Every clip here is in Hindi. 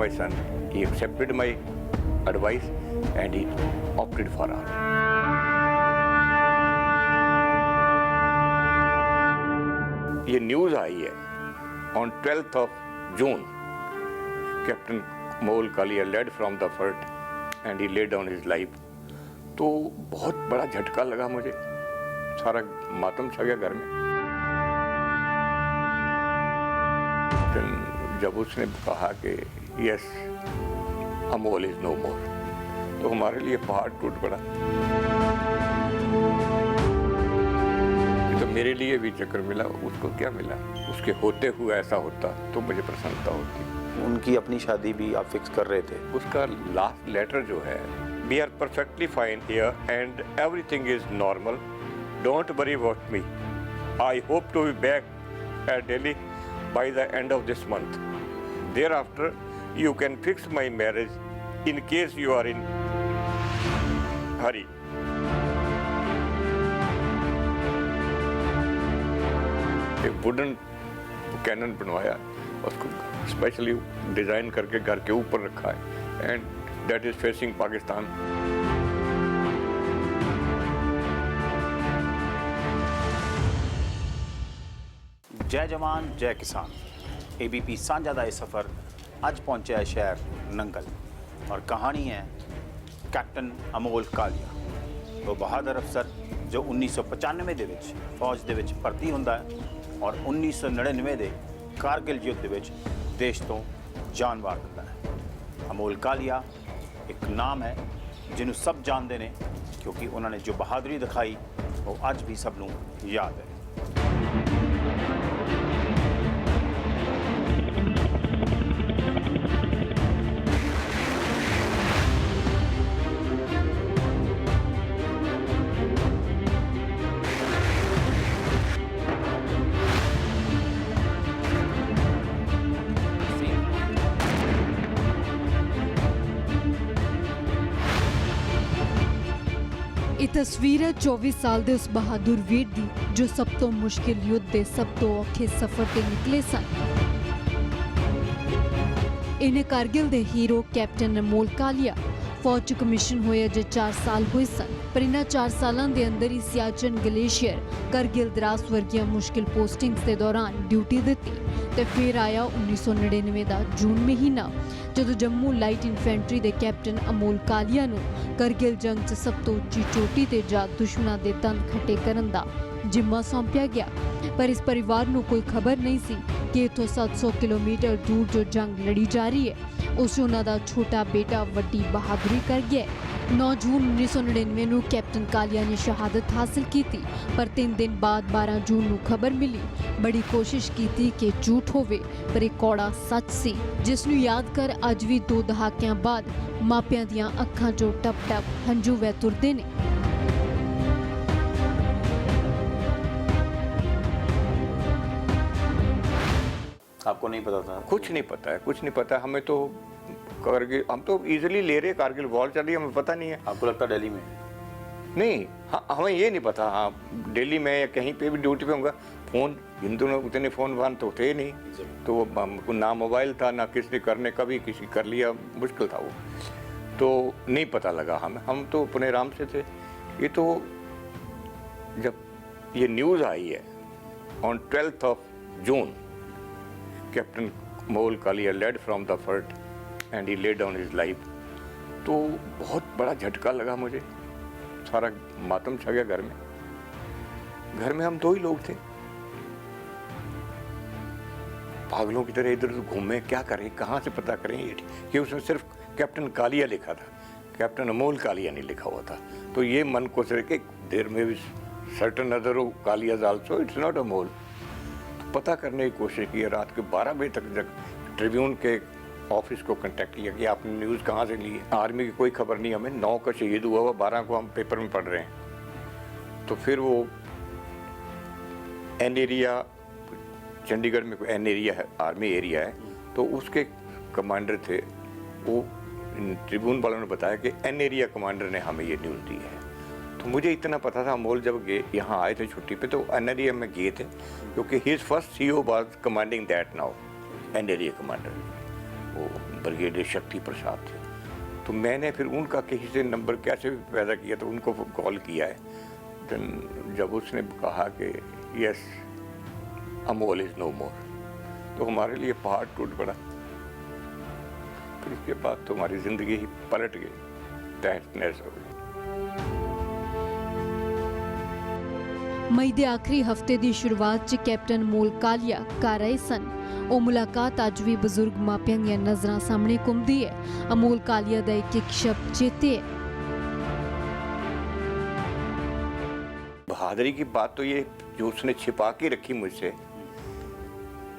my son. He accepted my advice and he opted for army. ये न्यूज़ आई है on 12th of June. Captain Amol Kalia led from the fort and he laid down his life. तो बहुत बड़ा झटका लगा मुझे, सारा मातम छा गया घर में। जब उसने कहा कि यस अमोल इज नो मोर, तो हमारे लिए पहाड़ टूट पड़ा। तो मेरे लिए भी चक्कर मिला, उसको क्या मिला? उसके होते हुए ऐसा होता तो मुझे प्रसन्नता होती। उनकी अपनी शादी भी आप फिक्स कर रहे थे? उसका लास्ट लेटर जो है, we are perfectly fine here and everything is normal, don't worry about me, I hope to be back at Delhi by the end of this month. Thereafter, you can fix my marriage in case you are in hurry. एक वुडन कैनन बनवाया, उसको स्पेशली डिज़ाइन करके घर के ऊपर रखा है and that is facing Pakistan. जय जवान जय किसान। ABP साझा ਦਾ ਇਹ ਸਫ਼ਰ ਅੱਜ ਪਹੁੰਚਿਆ ਹੈ ਸ਼ਹਿਰ ਨੰਗਲ ਔਰ ਕਹਾਣੀ ਹੈ ਕੈਪਟਨ ਅਮੋਲ ਕਾਲੀਆ, ਉਹ ਬਹਾਦਰ ਅਫਸਰ ਜੋ 1995 ਦੇ ਵਿੱਚ ਫੌਜ ਦੇ ਵਿੱਚ ਭਰਤੀ ਹੁੰਦਾ ਹੈ ਔਰ 1999 ਦੇ ਕਾਰਗਿਲ ਯੁੱਧ ਦੇ ਵਿੱਚ ਦੇਸ਼ ਤੋਂ ਜਾਨ ਵਾਰ ਦਿੰਦਾ ਹੈ। ਅਮੋਲ ਕਾਲੀਆ ਇੱਕ ਨਾਮ ਹੈ ਜਿਹਨੂੰ ਸਭ ਜਾਣਦੇ ਨੇ ਕਿਉਂਕਿ ਉਹਨਾਂ ਨੇ ਜੋ ਬਹਾਦਰੀ ਦਿਖਾਈ ਉਹ ਅੱਜ ਵੀ ਸਭ ਨੂੰ ਯਾਦ ਹੈ। ਇਹ ਤਸਵੀਰ ਹੈ 24 ਸਾਲ ਦੇ ਉਸ ਬਹਾਦਰ ਵੀਰ ਦੀ ਜੋ ਸਭ ਤੋਂ ਮੁਸ਼ਕਿਲ ਯੁੱਧ ਦੇ ਸਭ ਤੋਂ ਔਖੇ ਸਫ਼ਰ ਤੇ ਨਿਕਲੇ ਸਨ। ਇਹਨੇ ਕਾਰਗਿਲ ਦੇ ਹੀਰੋ ਕੈਪਟਨ ਅਮੋਲ ਕਾਲੀਆ ਫੌਜ 'ਚ ਕਮਿਸ਼ਨ ਹੋਏ ਅਜੇ 4 ਸਾਲ ਹੋਏ ਸਨ, ਪਰ ਇਹਨਾਂ 4 ਸਾਲਾਂ ਦੇ ਅੰਦਰ ਹੀ ਸਿਆਚਨ ਗਲੇਸ਼ੀਅਰ, ਕਰਗਿਲ ਦਰਾਸ ਵਰਗੀਆਂ ਮੁਸ਼ਕਿਲ ਪੋਸਟਿੰਗਸ ਦੇ ਦੌਰਾਨ ਡਿਊਟੀ ਦਿੱਤੀ ਤੇ ਫਿਰ ਆਇਆ 1999 ਦਾ ਜੂਨ ਮਹੀਨਾ ਜਦੋਂ ਜੰਮੂ ਲਾਈਟ ਇਨਫੈਂਟਰੀ ਦੇ ਕੈਪਟਨ ਅਮੋਲ ਕਾਲੀਆ ਨੂੰ ਕਰਗਿਲ ਜੰਗ 'ਚ ਸਭ ਤੋਂ ਉੱਚੀ ਚੋਟੀ ਤੇ ਜਾ ਦੁਸ਼ਮਣਾਂ ਦੇ ਦੰਦ ਖੱਟੇ ਕਰਨ ਦਾ ਜ਼ਿੰਮਾ ਸੌਂਪਿਆ ਗਿਆ। ਪਰ ਇਸ ਪਰਿਵਾਰ ਨੂੰ ਕੋਈ ਖਬਰ ਨਹੀਂ ਸੀ ਕਿ ਇੱਥੋਂ 700 ਕਿਲੋਮੀਟਰ ਦੂਰ ਜੋ ਜੰਗ ਲੜੀ ਜਾ ਰਹੀ ਹੈ ਉਸ ਉਹਨਾਂ ਦਾ ਛੋਟਾ ਬੇਟਾ ਵੱਡੀ ਬਹਾਦਰੀ ਕਰ ਗਿਆ। 9 ਜੂਨ 1999 ਨੂੰ ਕੈਪਟਨ ਕਾਲੀਆ ਨੇ ਸ਼ਹਾਦਤ ਹਾਸਲ ਕੀਤੀ, ਪਰ 3 ਦਿਨ ਬਾਅਦ 12 ਜੂਨ ਨੂੰ ਖਬਰ ਮਿਲੀ। ਬੜੀ ਕੋਸ਼ਿਸ਼ ਕੀਤੀ ਕਿ ਝੂਠ ਹੋਵੇ, ਪਰ ਇਹ ਕੌੜਾ ਸੱਚ ਸੀ ਜਿਸ ਨੂੰ ਯਾਦ ਕਰ ਅੱਜ ਵੀ 2 ਦਹਾਕਿਆਂ ਬਾਅਦ ਮਾਪਿਆਂ ਦੀਆਂ ਅੱਖਾਂ 'ਚੋਂ ਟਪ-ਟਪ ਹੰਝੂ ਵਹਿ ਤੁਰਦੇ ਨੇ। आपको नहीं पता था? कुछ नहीं पता है, कुछ नहीं पता हमें तो। कारगिल हम तो इजीली ले रहे, कारगिल वॉर चल रही है, हमें पता नहीं है। आपको लगता दिल्ली में? नहीं, हाँ हमें ये नहीं पता। हाँ दिल्ली में या कहीं पे भी ड्यूटी पे होगा, फ़ोन हिंदू में उतने फ़ोन वान तो थे नहीं, तो वो ना मोबाइल था ना किसी करने का भी, किसी कर लिया मुश्किल था वो, तो नहीं पता लगा हमें। हम तो अपने आराम से थे। ये तो जब ये न्यूज़ आई है on 12th of June, captain Amol Kalia led from the front and he laid down his life, तो बहुत बड़ा झटका लगा मुझे, सारा मातम छा गया घर में। घर में हम 2 ही लोग थे, पागलों की तरह इधर उधर घूमे, क्या करें, कहाँ से पता करें कि उसमें सिर्फ कैप्टन कालिया लिखा था, कैप्टन अमोल कालिया नहीं लिखा हुआ था। तो ये मन को सिर्फ कि there may be certain other Kalias also, it's not Amol. पता करने की कोशिश की, रात के 12 बजे तक ट्रिब्यून के ऑफिस को कांटेक्ट किया कि आपने न्यूज़ कहाँ से ली है। आर्मी की कोई खबर नहीं हमें, 9 का शहीद हुआ हुआ, 12 को हम पेपर में पढ़ रहे हैं। तो फिर वो एन एरिया, चंडीगढ़ में एन एरिया है, आर्मी एरिया है, तो उसके कमांडर थे वो। ट्रिब्यून वालों ने बताया कि एन एरिया कमांडर ने हमें ये न्यूज़ दी है। तो मुझे इतना पता था, अमोल जब गए यहाँ आए थे छुट्टी पे, तो एन एरिया में गए थे क्योंकि his first CO was commanding that now, an area commander. वो ब्रिगेडियर शक्ति प्रसाद थे। तो मैंने फिर उनका किसी से नंबर कैसे भी पैदा किया तो उनको कॉल किया है। देन जब उसने कहा कि यस अमोल इज़ नो मोर, तो हमारे लिए पहाड़ टूट पड़ा। फिर उसके बाद तो हमारी ज़िंदगी ही पलट गई, तहस नहस हो गई। ਮਈ ਦੇ ਆਖਰੀ ਹਫਤੇ ਦੀ ਸ਼ੁਰੂਆਤ 'ਚ ਕੈਪਟਨ ਅਮੋਲ ਕਾਲੀਆ ਕਰ ਰਹੇ ਸਨ। ਉਹ ਮੁਲਾਕਾਤ ਅੱਜ ਵੀ ਬਜ਼ੁਰਗ ਮਾਪਿਆਂ ਦੀਆਂ ਨਜ਼ਰਾਂ ਸਾਹਮਣੇ ਘੁੰਮਦੀ ਹੈ। ਅਮੋਲ ਕਾਲੀਆ ਦਾ ਇੱਕ ਸ਼ਬਦ ਚੇਤੇ ਹੈ। बहादुरी की बात तो ये जो उसने छिपा के रखी मुझसे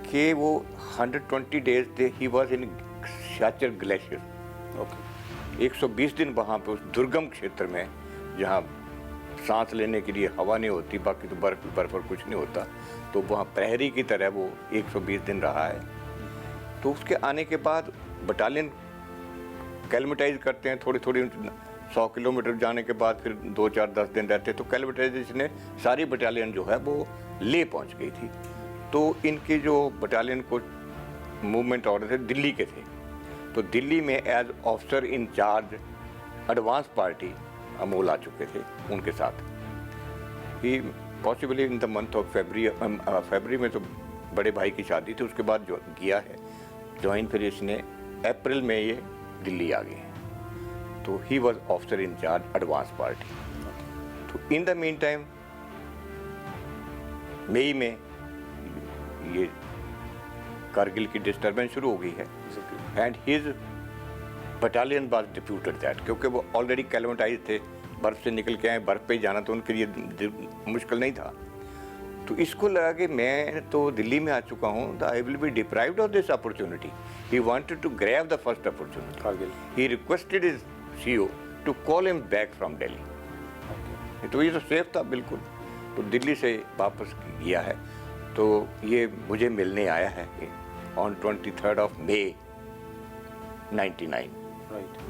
कि वो 120 डेज थे he was in Siachen glacier. Okay 120 दिन वहाँ पे उस दुर्गम क्षेत्र में जहाँ सांस लेने के लिए हवा नहीं होती, बाकी तो बर्फ और कुछ नहीं होता, तो वहाँ प्रहरी की तरह वो 120 दिन रहा है। तो उसके आने के बाद बटालियन कैलमेटाइज करते हैं थोड़ी थोड़ी 100 किलोमीटर जाने के बाद फिर 2 4 10 दिन रहते, तो कैलमेटाइजेशन ने सारी बटालियन जो है वो ले पहुंच गई थी। तो इनके जो बटालियन को मूवमेंट ऑर्डर थे दिल्ली के थे, तो दिल्ली में as officer in charge advance party Amol आ चुके थे उनके साथ ही। Possibly in the month of फरवरी में तो बड़े भाई की शादी थी, उसके बाद जो किया है ज्वाइन, फिर इसने अप्रैल में ये दिल्ली आ गए। तो he was officer in charge advance party. तो इन द मीन टाइम मई में ये कारगिल की डिस्टर्बेंस शुरू हो गई है and his battalion was deputed that, क्योंकि वो ऑलरेडी कैलमेटाइज थे, बर्फ से निकल के आए, बर्फ पे जाना तो उनके लिए मुश्किल नहीं था। तो इसको लगा कि मैं तो दिल्ली में आ चुका हूँ, I will be deprived of this opportunity. He wanted to grab the first opportunity Kargil. He requested his CEO to call him back from Delhi. तो ये तो सेफ था बिल्कुल। तो दिल्ली से वापस गया है, तो ये मुझे मिलने आया है on 23rd of May 99।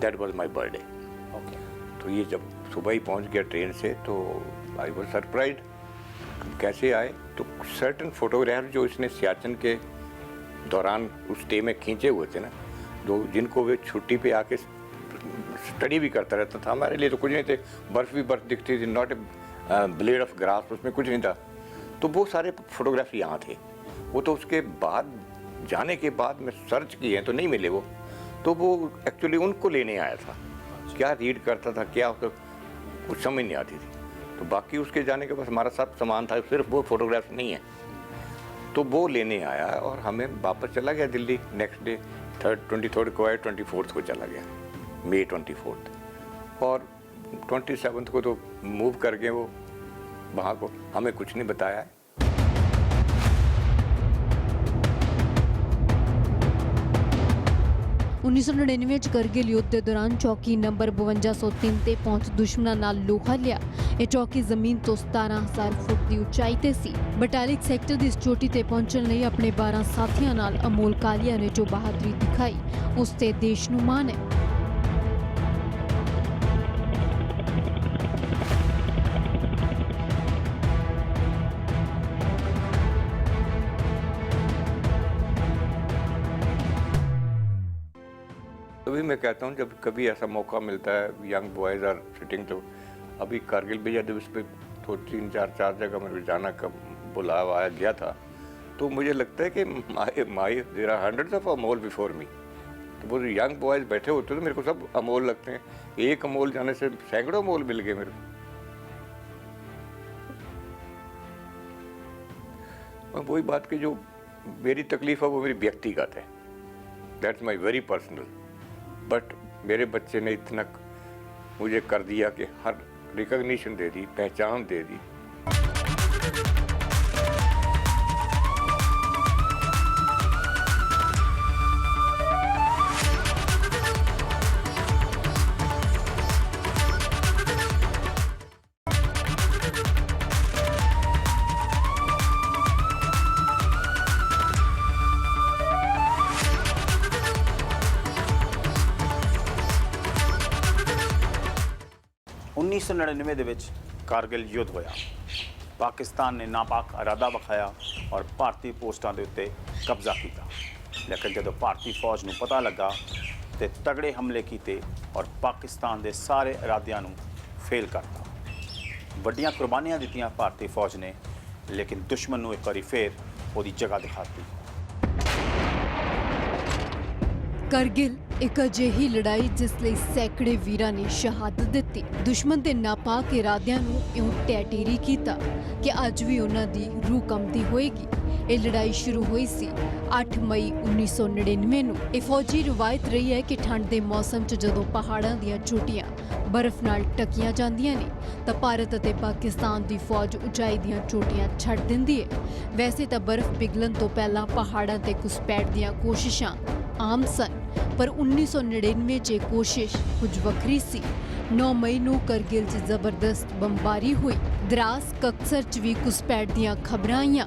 That was my birthday. तो ये जब सुबह ही पहुंच गया ट्रेन से, तो आई वाज सरप्राइज्ड कैसे आए। तो सर्टन फोटोग्राफ जो इसने सियाचिन के दौरान उस स्टे में खींचे हुए थे ना, जो जिनको वे छुट्टी पे आके स्टडी भी करता रहता था, हमारे लिए तो कुछ नहीं थे, बर्फ़ भी बर्फ़ दिखती थी, not a blade of grass, उसमें कुछ नहीं था। तो वो सारे फोटोग्राफ यहाँ थे। वो तो उसके बाद जाने के बाद मैं सर्च किए हैं तो नहीं मिले वो। तो वो एक्चुअली उनको लेने आया था, क्या रीड करता था क्या कुछ समझ नहीं आती थी। तो बाकी उसके जाने के बाद हमारा सब सामान था, सिर्फ वो फोटोग्राफ नहीं है। तो वो लेने आया और हमें वापस चला गया दिल्ली। नेक्स्ट डे 23rd को आया, 24th को चला गया, May 24th। और 27th को तो मूव कर गए वो वहाँ को, हमें कुछ नहीं बताया है। उन्नीस सौ 99 ਚ ਕਰਗਿਲ ਯੁੱਧ ਦੇ ਦੌਰਾਨ ਚੌਕੀ ਨੰਬਰ 5203 ਤੇ ਪਹੁੰਚ ਦੁਸ਼ਮਣਾਂ ਨਾਲ ਲੋਹਾ ਲਿਆ। ਇਹ ਚੌਕੀ ਜ਼ਮੀਨ ਤੋਂ 17000 ਫੁੱਟ ਦੀ ਉਚਾਈ ਤੇ ਸੀ। ਬਟਾਲਿਕ ਸੈਕਟਰ ਦੀ ਇਸ ਚੋਟੀ ਤੇ ਪਹੁੰਚਣ ਲਈ ਆਪਣੇ 12 ਸਾਥੀਆਂ ਨਾਲ ਅਮੋਲ ਕਾਲੀਆ ਨੇ ਜੋ ਬਹਾਦਰੀ ਦਿਖਾਈ, ਉਸ ਤੇ ਦੇਸ਼ ਨੂੰ ਮਾਣ ਹੈ। तभी मैं कहता हूँ जब कभी ऐसा मौका मिलता है, यंग बॉयज़ आर सिटिंग, तो अभी कारगिल विजय दिवस पे तो 3-4 जगह में जाना का बुलावा आया गया था, तो मुझे लगता है कि my there are hundreds of Amol before me. तो वो यंग बॉयज़ बैठे होते तो मेरे को सब अमोल लगते हैं। एक अमोल जाने से सैकड़ों अमोल मिल गए मेरे को। वही बात की जो मेरी तकलीफ़ है वो मेरी व्यक्तिगत है, that's my very personal. But मेरे बच्चे ने इतना मुझे कर दिया कि हर रिकग्निशन दे दी, पहचान दे दी। उन्नीस सौ 99 ਦੇ ਵਿੱਚ ਕਾਰਗਿਲ ਯੁੱਧ ਹੋਇਆ। ਪਾਕਿਸਤਾਨ ਨੇ ਨਾਪਾਕ ਇਰਾਦਾ ਵਿਖਾਇਆ ਔਰ ਭਾਰਤੀ ਪੋਸਟਾਂ ਦੇ ਉੱਤੇ ਕਬਜ਼ਾ ਕੀਤਾ। लेकिन जदों भारतीय फौज नूं पता लगा तो तगड़े हमले किए और पाकिस्तान के सारे इरादियां नूं फेल करता। वड्डियां कुर्बानियां दित्तियां भारतीय फौज ने, लेकिन दुश्मन नूं एक बारी फिर उसकी जगह दिखाती। करगिल एक अजिही लड़ाई जिस ਲਈ सैकड़े वीरां ने शहादत ਦਿੱਤੀ। दुश्मन ਦੇ ਨਾਪਾਕ ਇਰਾਦਿਆਂ ਨੂੰ ਇਉਂ ਟੈਟੇਰੀ ਕੀਤਾ ਕਿ ਅੱਜ ਵੀ ਉਹਨਾਂ ਦੀ ਰੂਹ ਕੰਬਦੀ ਹੋਏਗੀ। ਇਹ ਲੜਾਈ ਸ਼ੁਰੂ ਹੋਈ ਸੀ 8 ਮਈ 1999 ਨੂੰ। ਇਹ ਫੌਜੀ ਰਵਾਇਤ ਰਹੀ ਹੈ ਕਿ ਠੰਡ ਦੇ ਮੌਸਮ 'ਚ ਜਦੋਂ ਪਹਾੜਾਂ ਦੀਆਂ ਚੋਟੀਆਂ ਬਰਫ਼ ਨਾਲ ਢੱਕੀਆਂ ਜਾਂਦੀਆਂ ਨੇ ਤਾਂ ਭਾਰਤ ਅਤੇ ਪਾਕਿਸਤਾਨ ਦੀ ਫੌਜ ਉਚਾਈ ਦੀਆਂ ਚੋਟੀਆਂ ਛੱਡ ਦਿੰਦੀ ਹੈ। ਵੈਸੇ ਤਾਂ ਬਰਫ਼ ਪਿਘਲਣ ਤੋਂ ਪਹਿਲਾਂ ਪਹਾੜਾਂ ਤੇ ਘੁਸਪੈਠ ਦੀਆਂ ਕੋਸ਼ਿਸ਼ਾਂ ਆਮ ਸਨ, ਪਰ 1999 'ਚ ਇਹ ਕੋਸ਼ਿਸ਼ ਕੁਝ ਵੱਖਰੀ ਸੀ। 9 ਮਈ ਨੂੰ ਕਰगिल 'ਚ ਜ਼ਬਰਦਸਤ ਬੰਬਾਰੀ ਹੋਈ। ਦਰਾਸ ਕਕਸਰ 'ਚ ਵੀ ਘੁਸਪੈਠ ਦੀਆਂ ਖਬਰਾਂ ਆਈਆਂ।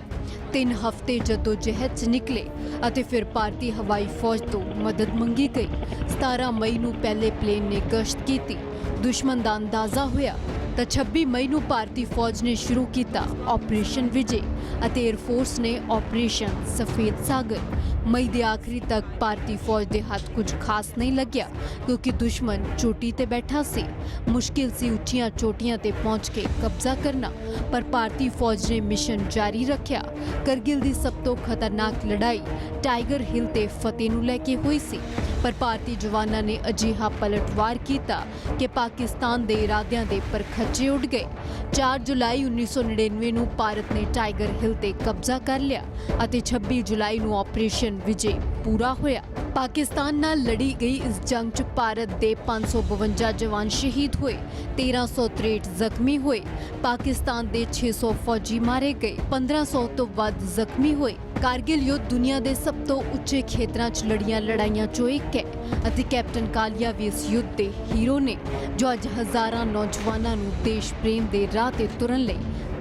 3 ਹਫ਼ਤੇ ਜਦੋਜਹਿਦ 'ਚ ਨਿਕਲੇ ਅਤੇ ਫਿਰ ਭਾਰਤੀ ਹਵਾਈ ਫੌਜ ਤੋਂ ਮਦਦ ਮੰਗੀ ਗਈ। 17 ਮਈ ਨੂੰ ਪਹਿਲੇ ਪਲੇਨ ਨੇ ਗਸ਼ਤ ਕੀਤੀ। ਦੁਸ਼ਮਣ ਦਾ ਅੰਦਾਜ਼ਾ ਹੋਇਆ ਤਾਂ 26 ਮਈ ਨੂੰ ਭਾਰਤੀ ਫੌਜ ਨੇ ਸ਼ੁਰੂ ਕੀਤਾ ਆਪਰੇਸ਼ਨ ਵਿਜੇ ਅਤੇ 에ਅਰਫੋਰਸ ਨੇ ਆਪਰੇਸ਼ਨ ਸਫੇਦ ਸਾਗਰ। ਮਈ ਦੇ ਆਖਰੀ ਤੱਕ ਭਾਰਤੀ ਫੌਜ ਦੇ ਹੱਥ ਕੁਝ ਖਾਸ ਨਹੀਂ ਲੱਗਿਆ ਕਿਉਂਕਿ ਦੁਸ਼ਮਣ ਚੋਟੀ ਤੇ ਬੈਠਾ ਸੀ। ਮੁਸ਼ਕਿਲ ਸੀ ਉੱਚੀਆਂ ਚੋਟੀਆਂ ਤੇ ਪਹੁੰਚ ਕੇ ਕਬਜ਼ਾ ਕਰਨਾ, ਪਰ ਭਾਰਤੀ ਫੌਜ ਨੇ ਮਿਸ਼ਨ ਜਾਰੀ ਰੱਖਿਆ। ਕਰगिल ਦੀ ਸਭ ਤੋਂ ਖਤਰਨਾਕ ਲੜਾਈ ਟਾਈਗਰ ਹਿੱਲ ਤੇ ਫਤਿਹ ਨੂੰ ਲੈ ਕੇ ਹੋਈ ਸੀ, ਪਰ ਭਾਰਤੀ ਜਵਾਨਾਂ ਨੇ ਅਜਿਹਾ ਪਲਟਵਾਰ ਕੀਤਾ ਕਿ ਪਾਕਿਸਤਾਨ ਦੇ ਇਰਾਦਿਆਂ ਦੇ ਪਰਖੱਚੇ ਉੱਡ ਗਏ। 4 ਜੁਲਾਈ 1999 ਨੂੰ ਭਾਰਤ ਨੇ ਟਾਈਗਰ ਹਿੱਲ ਤੇ ਕਬਜ਼ਾ ਕਰ ਲਿਆ ਅਤੇ 26 ਜੁਲਾਈ ਨੂੰ ਆਪਰੇਸ਼ਨ ਵਿਜੇ ਪੂਰਾ ਹੋਇਆ। ਪਾਕਿਸਤਾਨ ਨਾਲ ਲੜੀ ਗਈ ਇਸ ਜੰਗ 'ਚ ਭਾਰਤ ਦੇ 552 ਜਵਾਨ ਸ਼ਹੀਦ ਹੋਏ, 1363 ਜ਼ਖਮੀ ਹੋਏ। ਪਾਕਿਸਤਾਨ ਦੇ 600 ਫੌਜੀ ਮਾਰੇ ਗਏ, 1500 ਤੋਂ ਵੱਧ ਜ਼ਖਮੀ ਹੋਏ। ਕਾਰਗਿਲ ਯੁੱਧ ਦੁਨੀਆ ਦੇ ਸਭ ਤੋਂ ਉੱਚੇ ਖੇਤਰਾਂ 'ਚ ਲੜੀਆਂ ਲੜਾਈਆਂ 'ਚੋਂ ਇੱਕ ਹੈ ਅਤੇ ਕੈਪਟਨ ਕਾਲੀਆ ਵੀ ਇਸ ਯੁੱਧ ਦੇ ਹੀਰੋ ਨੇ ਜੋ ਅੱਜ ਹਜ਼ਾਰਾਂ ਨੌਜਵਾਨਾਂ ਨੂੰ ਦੇਸ਼ ਪ੍ਰੇਮ ਦੇ ਰਾਹ ਤੇ ਤੁਰਨ ਲਈ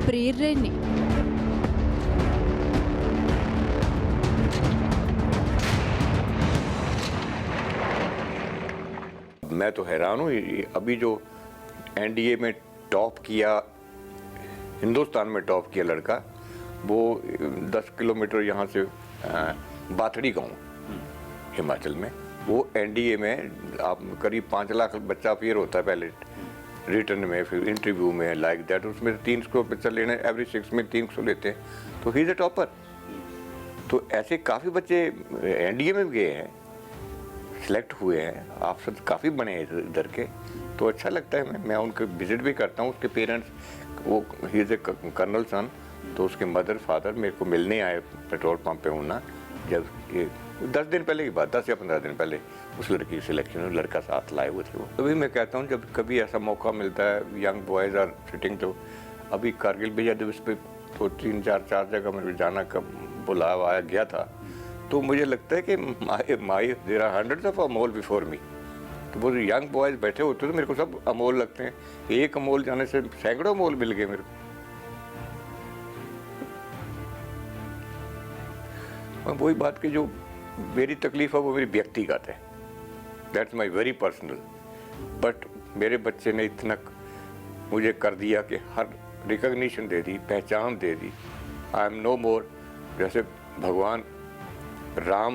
ਪ੍ਰੇਰ ਰਹੇ ਨੇ। मैं तो हैरान हूँ, अभी जो एनडीए में टॉप किया, हिंदुस्तान में टॉप किया लड़का, वो 10 किलोमीटर यहाँ से बाथड़ी गाँव हिमाचल में, वो एनडीए में आप करीब 5 लाख बच्चा अपीयर होता है पहले रिटर्न में, फिर इंटरव्यू में लाइक दैट, उसमें 300 बच्चा लेने एवरी 6 में 300 लेते हैं, तो ही इज़ अ टॉपर। तो ऐसे काफ़ी बच्चे एनडीए में भी गए हैं, सिलेक्ट हुए हैं, आप सब काफ़ी बने हैं इधर के, तो अच्छा लगता है। मैं उनके विज़िट भी करता हूँ। उसके पेरेंट्स, वो ही इज़ ए कर्नल सन, तो उसके मदर फादर मेरे को मिलने आए पेट्रोल पंप पे होना, जब ये 10 दिन पहले की बात, 10 या 15 दिन पहले उस लड़की की सिलेक्शन में लड़का साथ लाए हुए थे। वो तभी मैं कहता हूँ जब कभी ऐसा मौका मिलता है, यंग बॉयज़ आर सिटिंग, तो अभी कारगिल विजय दिवस पे तो 3-4 जगह में जाना का बुलावा आया गया था, तो मुझे लगता है कि my there are hundreds of Amol before me. तो वो यंग बॉयज़ बैठे होते तो मेरे को सब अमोल लगते हैं। एक अमोल जाने से सैकड़ों अमोल मिल गए मेरे को। वही बात की जो मेरी तकलीफ़ है वो मेरी व्यक्तिगत है, that's my very personal, but मेरे बच्चे ने इतना मुझे कर दिया कि हर रिकग्निशन दे दी, पहचान दे दी। आई एम नो मोर, जैसे भगवान राम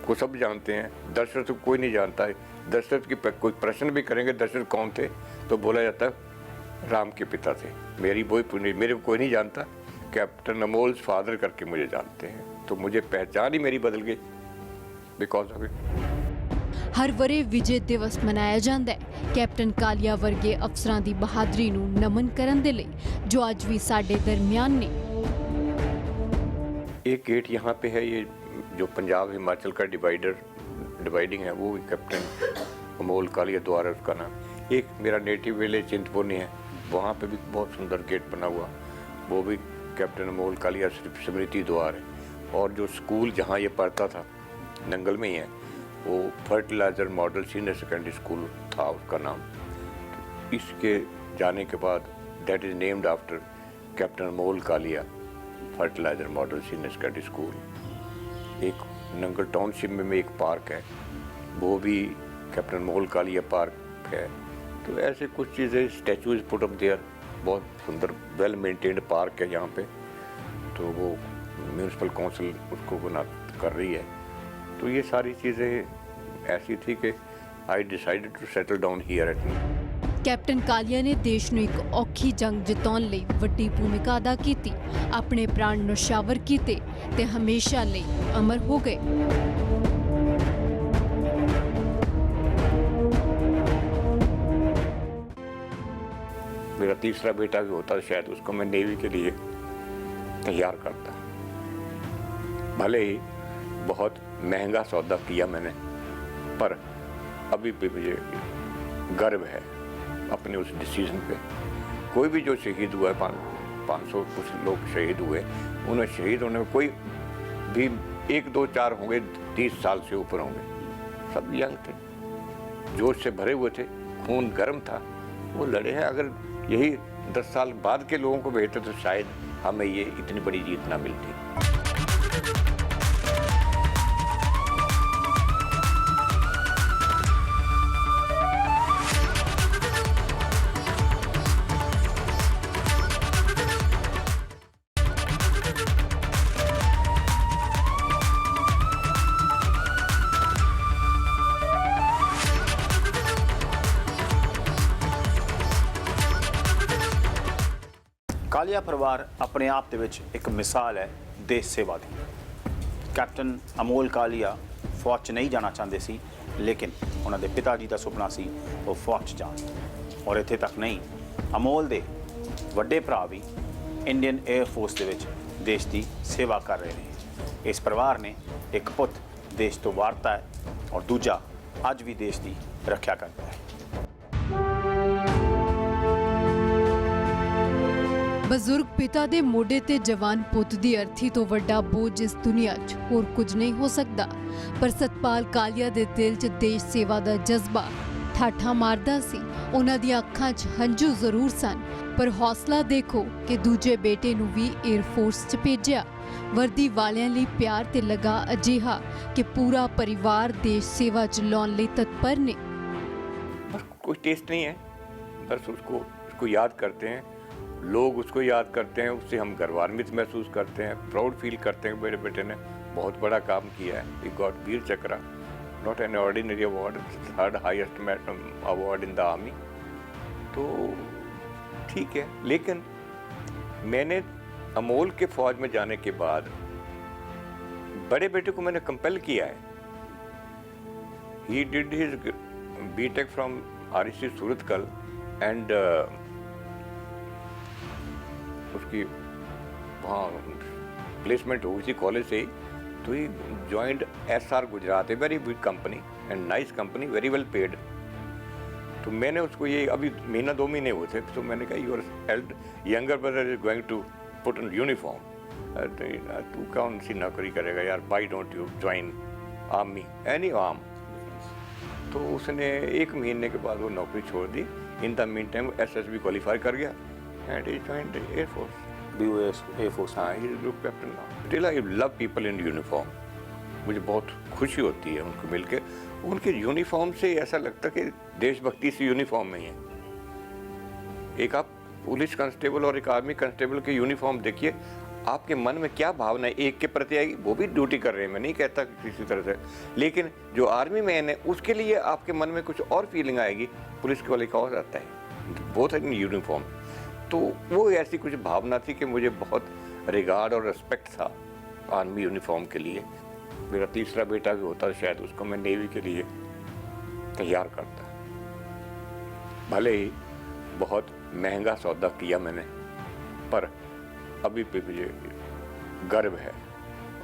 को सब जानते हैं, दशरथ को कोई नहीं जानता है। दशरथ की कोई प्रश्न भी करेंगे दशरथ कौन थे, तो बोला जाता है राम के पिता थे। मेरे को कोई नहीं जानता, कैप्टन अमोल्स फादर करके मुझे जानते हैं, तो मुझे पहचान ही मेरी बदल गई बिकॉज ऑफ इट। हर वरे विजय दिवस मनाया जाता है कैप्टन कालिया वर्गे अफसरां दी बहादरी नूं नमन करन दे लई जो अज भी साडे दरमियान ने। एक गेट यहाँ पे है, ये जो पंजाब हिमाचल का डिवाइडिंग है, वो कैप्टन अमोल कालिया द्वार है उसका नाम। एक मेरा नेटिव विलेज चिंतपूर्णी है, वहाँ पे भी बहुत सुंदर गेट बना हुआ, वो भी कैप्टन अमोल कालिया स्मृति द्वार है। और जो स्कूल जहाँ ये पढ़ता था नंगल में ही है, वो fertiliser model senior secondary school था उसका नाम। इसके जाने के बाद that is named after captain Amol Kalia fertiliser model senior secondary school. एक नंगल टाउनशिप में एक पार्क है, वो भी कैप्टन अमोल कालिया पार्क है। तो ऐसे कुछ चीज़ें, स्टैचूज पुट अप देयर, बहुत सुंदर वेल मेंटेन्ड पार्क है यहाँ पे। तो वो म्यूनसिपल काउंसिल उसको बना कर रही है, तो ये सारी चीज़ें ऐसी थी कि I decided to settle down here at captain Kalia ਨੇ ਦੇਸ਼ ਨੂੰ ਇੱਕ ਔਖੀ ਜੰਗ ਜਿਤਾਉਣ ਲਈ ਵੱਡੀ ਭੂਮਿਕਾ ਅਦਾ ਕੀਤੀ, ਆਪਣੇ ਪ੍ਰਾਣ ਨਸ਼ਾਵਰ ਕੀਤੇ ਤੇ ਹਮੇਸ਼ਾ ਲਈ ਅਮਰ ਹੋ ਗਏ। मेरा तीसरा बेटा भी होता शायद उसको मैं नेवी के लिए तैयार करता। भले ही बहुत महंगा सौदा किया मैंने, पर अभी भी मुझे गर्व है अपने उस डिसीजन पे। कोई भी जो शहीद हुआ है, 500 कुछ लोग शहीद हुए, उन्हें शहीद होने में कोई भी 1, 2, 4 होंगे, 30 साल से ऊपर होंगे, सब यंग थे, जोश से भरे हुए थे, खून गर्म था, वो लड़े हैं। अगर यही 10 साल बाद के लोगों को भेजते तो शायद हमें ये इतनी बड़ी जीत ना मिलती। ਕਾਲੀਆ ਪਰਿਵਾਰ ਆਪਣੇ ਆਪ ਦੇ ਵਿੱਚ ਇੱਕ ਮਿਸਾਲ ਹੈ ਦੇਸ਼ ਸੇਵਾ ਦੀ। ਕੈਪਟਨ ਅਮੋਲ ਕਾਲੀਆ ਫੌਜ 'ਚ ਨਹੀਂ ਜਾਣਾ ਚਾਹੁੰਦੇ ਸੀ, ਲੇਕਿਨ ਉਹਨਾਂ ਦੇ ਪਿਤਾ ਜੀ ਦਾ ਸੁਪਨਾ ਸੀ ਉਹ ਫੌਜ 'ਚ ਜਾਣ। ਔਰ ਇੱਥੇ ਤੱਕ ਨਹੀਂ, ਅਮੋਲ ਦੇ ਵੱਡੇ ਭਰਾ ਵੀ ਇੰਡੀਅਨ 에ਅਰ ਫੋਰਸ ਦੇ ਵਿੱਚ ਦੇਸ਼ ਦੀ ਸੇਵਾ ਕਰ ਰਹੇ ਨੇ। ਇਸ ਪਰਿਵਾਰ ਨੇ ਇੱਕ ਪੁੱਤ ਦੇਸ਼ ਤੋਂ ਵਾਰਤਾ ਹੈ ਔਰ ਦੂਜਾ ਅੱਜ ਵੀ ਦੇਸ਼ ਦੀ ਰੱਖਿਆ ਕਰਦਾ ਹੈ। ਬਜ਼ੁਰਗ ਪਿਤਾ ਦੇ ਮੋਢੇ ਤੇ ਜਵਾਨ ਪੁੱਤ ਦੀ ਅਰਥੀ ਤੋਂ ਵੱਡਾ ਬੋਝ ਇਸ ਦੁਨੀਆ 'ਚ ਹੋਰ ਕੁਝ ਨਹੀਂ ਹੋ ਸਕਦਾ। ਪਰ ਸਤਪਾਲ ਕਾਲੀਆ ਦੇ ਦਿਲ 'ਚ ਦੇਸ਼ ਸੇਵਾ ਦਾ ਜਜ਼ਬਾ ਠਾਠਾਂ ਮਾਰਦਾ ਸੀ। ਉਹਨਾਂ ਦੀਆਂ ਅੱਖਾਂ 'ਚ ਹੰਝੂ ਜ਼ਰੂਰ ਸਨ, ਪਰ ਹੌਸਲਾ ਦੇਖੋ ਕਿ ਦੂਜੇ ਬੇਟੇ ਨੂੰ ਵੀ 에ਅਰ ਫੋਰਸ 'ਚ ਭੇਜਿਆ। ਵਰਦੀ ਵਾਲਿਆਂ ਲਈ ਪਿਆਰ ਤੇ ਲਗਾ ਅਜਿਹਾ ਕਿ ਪੂਰਾ ਪਰਿਵਾਰ ਦੇਸ਼ ਸੇਵਾ 'ਚ ਲਾਉਣ ਲਈ ਤਤਪਰ ਨੇ। बस कोई टेस्ट नहीं है, बस उसको याद करते हैं, लोग उसको याद करते हैं, उससे हम गर्वान्वित महसूस करते हैं, प्राउड फील करते हैं मेरे बेटे ने बहुत बड़ा काम किया है। He got Veer chakra, not an ordinary award, 3rd highest award in the army. तो ठीक है, लेकिन मैंने अमोल के फौज में जाने के बाद बड़े बेटे को मैंने कंपेल किया है। He did his BTech from REC Surathkal and उसकी वहाँ प्लेसमेंट हुई थी कॉलेज से ही, तो he joined SR Gujarat, a very big company and nice company, very well paid. तो मैंने उसको ये अभी महीना 2 महीने हुए थे, तो मैंने कहा your younger brother is going to put on uniform, तू कौन सी नौकरी करेगा यार, why don't you join army, any arm. तो उसने 1 महीने के बाद वो नौकरी छोड़ दी। In the mean time SSB qualify कर गया and he joined air force. Air force, हाँ, he is group captain now. Still I love people in uniform, मुझे बहुत खुशी होती है उनको मिलके। उनके यूनिफॉर्म से ऐसा लगता है कि देशभक्ति से यूनिफॉर्म में ही है। एक आप पुलिस कांस्टेबल और एक आर्मी कांस्टेबल के यूनिफॉर्म देखिए, आपके मन में क्या भावना एक के प्रति आएगी। वो भी ड्यूटी कर रहे हैं, मैं नहीं कहता किसी तरह से, लेकिन जो आर्मी मैन है उसके लिए आपके मन में कुछ और फीलिंग आएगी, पुलिस के वाले का और आता है, बहुत है यूनिफॉर्म। तो वो ऐसी कुछ भावना थी कि मुझे बहुत रिगार्ड और रिस्पेक्ट था आर्मी यूनिफॉर्म के लिए। मेरा तीसरा बेटा भी होता शायद उसको मैं नेवी के लिए तैयार करता। भले ही बहुत महंगा सौदा किया मैंने, पर अभी भी मुझे गर्व है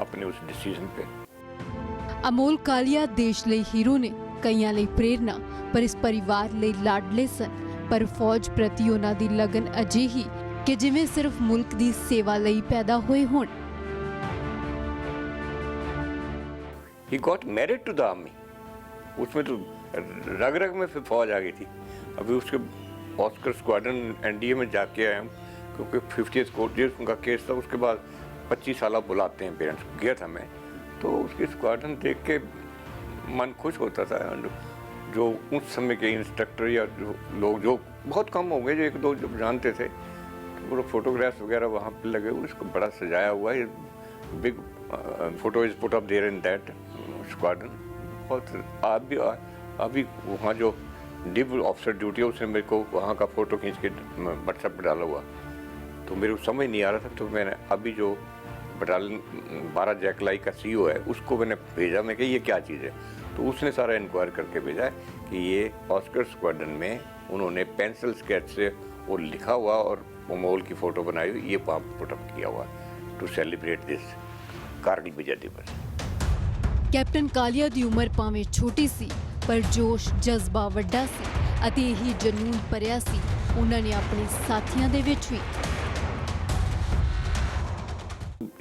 अपने उस डिसीजन पे। ਅਮੋਲ ਕਾਲੀਆ ਦੇਸ਼ ਲਈ ਹੀਰੋ ਨੇ, ਕਈਆਂ ਲਈ ਪ੍ਰੇਰਨਾ, ਪਰ ਇਸ ਪਰਿਵਾਰ ਲਈ ਲਾਡਲੇ ਸਨ। ਪਰ ਫੌਜ ਪ੍ਰਤੀ ਉਹਨਾਂ ਦੀ ਲਗਨ ਅਜਿਹੀ ਕਿ ਜਿਵੇਂ ਸਿਰਫ ਮੁਲਕ ਦੀ ਸੇਵਾ ਲਈ ਪੈਦਾ ਹੋਏ ਹੋਣ। He got married to the army, उसमें तो रग रग में फिर फौज आ गई थी। अभी उसके ऑस्कर स्क्वाड्रन NDA में जाके आए हम, क्योंकि 50th कोर्ट जेल उनका केस था। उसके बाद 25 साल बुलाते हैं पेरेंट्स, गया था मैं, तो उसकी स्क्वाड्रन देख के मन खुश होता था। जो उस समय के इंस्ट्रक्टर या जो लोग, जो बहुत कम हो गए, जो 1-2 जब जानते थे, तो पूरा फोटोग्राफ्स वगैरह वहाँ पे लगे हुए, उसको बड़ा सजाया हुआ है। Big photo is put up there in that squadron. बहुत अभी वहाँ जो डिव ऑफिसर ड्यूटी है उसने मेरे को वहाँ का फ़ोटो खींच के व्हाट्सएप पर डाला हुआ, तो मेरे को समझ नहीं आ रहा था। तो मैंने अभी जो बटालियन 12 जैकलाई का CEO है उसको मैंने भेजा, मैं कि ये क्या चीज़ है, तो उसने सारा इंक्वायर करके भेजा है कि ये ऑस्कर स्क्वाड्रन में उन्होंने पेंसिल स्केच से वो लिखा हुआ और अमोल की फ़ोटो बनाई हुई, ये पुटअप किया हुआ टू सेलिब्रेट दिस कारगिल विजय दिवस। ਕੈਪਟਨ ਕਾਲੀਆ ਦੀ ਉਮਰ ਭਾਵੇਂ ਛੋਟੀ ਸੀ, ਪਰ ਜੋਸ਼ ਜਜ਼ਬਾ ਵੱਡਾ ਸੀ ਅਤੇ ਇਹੀ ਜਨੂਨ ਭਰਿਆ ਸੀ ਉਹਨਾਂ ਨੇ ਆਪਣੇ ਸਾਥੀਆਂ ਦੇ ਵਿੱਚ ਵੀ।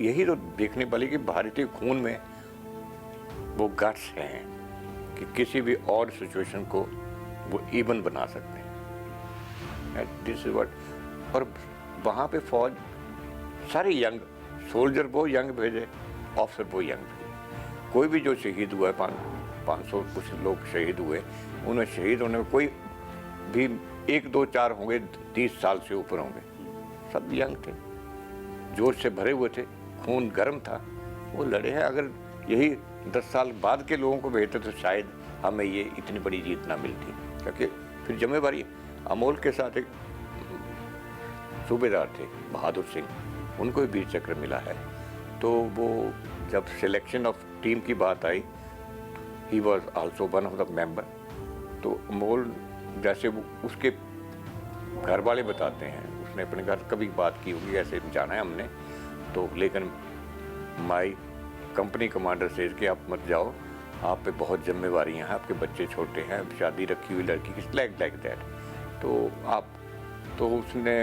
यही तो देखने वाली कि भारतीय खून में वो गट्स हैं कि किसी भी और सिचुएशन को वो इवन बना सकते हैं। This is what. और वहाँ पे फौज सारे यंग सोल्जर वो यंग भेजे, ऑफिसर वो यंग भेजे। कोई भी जो शहीद हुआ है 500 कुछ लोग शहीद हुए, उन्हें शहीद होने में कोई भी 1 2 4 होंगे 30 साल से ऊपर होंगे, सब यंग थे, जोश से भरे हुए थे, खून गर्म था, वो लड़े हैं। अगर यही 10 साल बाद के लोगों को भेजते तो शायद हमें ये इतनी बड़ी जीत ना मिलती, क्योंकि फिर जिम्मेवारी अमोल के साथ एक सूबेदार थे बहादुर सिंह, उनको भी वीर चक्र मिला है। तो वो जब सिलेक्शन ऑफ टीम की बात आई, he was also one of the member. तो अमोल जैसे वो उसके घर वाले बताते हैं, उसने अपने घर कभी बात की होगी ऐसे जाना है हमने, तो लेकिन माई कंपनी कमांडर से कि आप मत जाओ, आप पे बहुत जिम्मेवारियाँ हैं, आपके बच्चे छोटे हैं, शादी रखी हुई लड़की की, लाइक दैट। तो आप तो उसने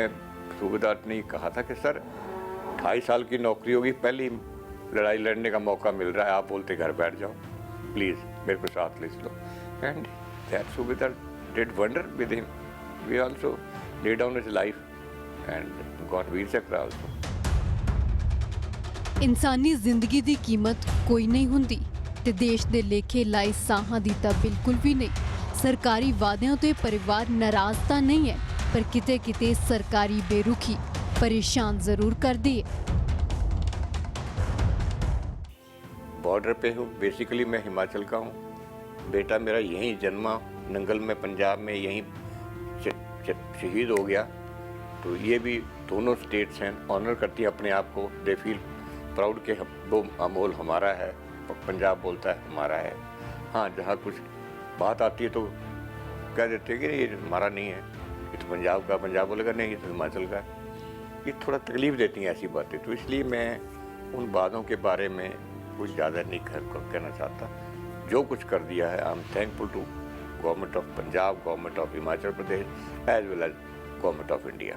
सूबेदार ने कहा था कि सर 2.5 साल की नौकरी होगी, पहली लड़ाई लड़ने का मौका मिल रहा है, आप बोलते घर बैठ जाओ, प्लीज़ मेरे को साथ ले चलो। And that subedar did wonder with him. We also lay down his life and got Vir Chakra also. ਇਨਸਾਨੀ ਜ਼ਿੰਦਗੀ ਦੀ ਕੀਮਤ ਕੋਈ ਨਹੀਂ ਹੁੰਦੀ ਤੇ ਦੇਸ਼ ਦੇ ਲੇਖੇ ਲਾਏ ਸਾਹਾਂ ਦੀ ਤਾਂ ਬਿਲਕੁਲ ਵੀ ਨਹੀਂ। ਸਰਕਾਰੀ ਵਾਅਦਿਆਂ ਤੋਂ ਇਹ ਪਰਿਵਾਰ ਨਾਰਾਜ਼ ਤਾਂ ਨਹੀਂ ਹੈ, ਪਰ ਕਿਤੇ-ਕਿਤੇ ਸਰਕਾਰੀ ਬੇਰੁਖੀ परेशान जरूर कर दिए। बॉर्डर पे हूँ, बेसिकली मैं हिमाचल का हूँ, बेटा मेरा यहीं जन्मा नंगल में पंजाब में, यहीं शहीद हो गया। तो ये भी दोनों स्टेट्स हैं ऑनर करती हैं अपने आप को, दे फील प्राउड के वो अमोल हमारा है, पंजाब बोलता है हमारा है। हाँ, जहाँ कुछ बात आती है तो कह देते हैं कि ये हमारा नहीं है, ये तो पंजाब का, पंजाब बोलेगा नहीं ये तो हिमाचल का। ये थोड़ा तकलीफ़ देती हैं ऐसी बातें, तो इसलिए मैं उन बातों के बारे में कुछ ज़्यादा नहीं कहना चाहता। जो कुछ कर दिया है, I am thankful to government of Punjab, government of Himachal Pradesh as well as government of India.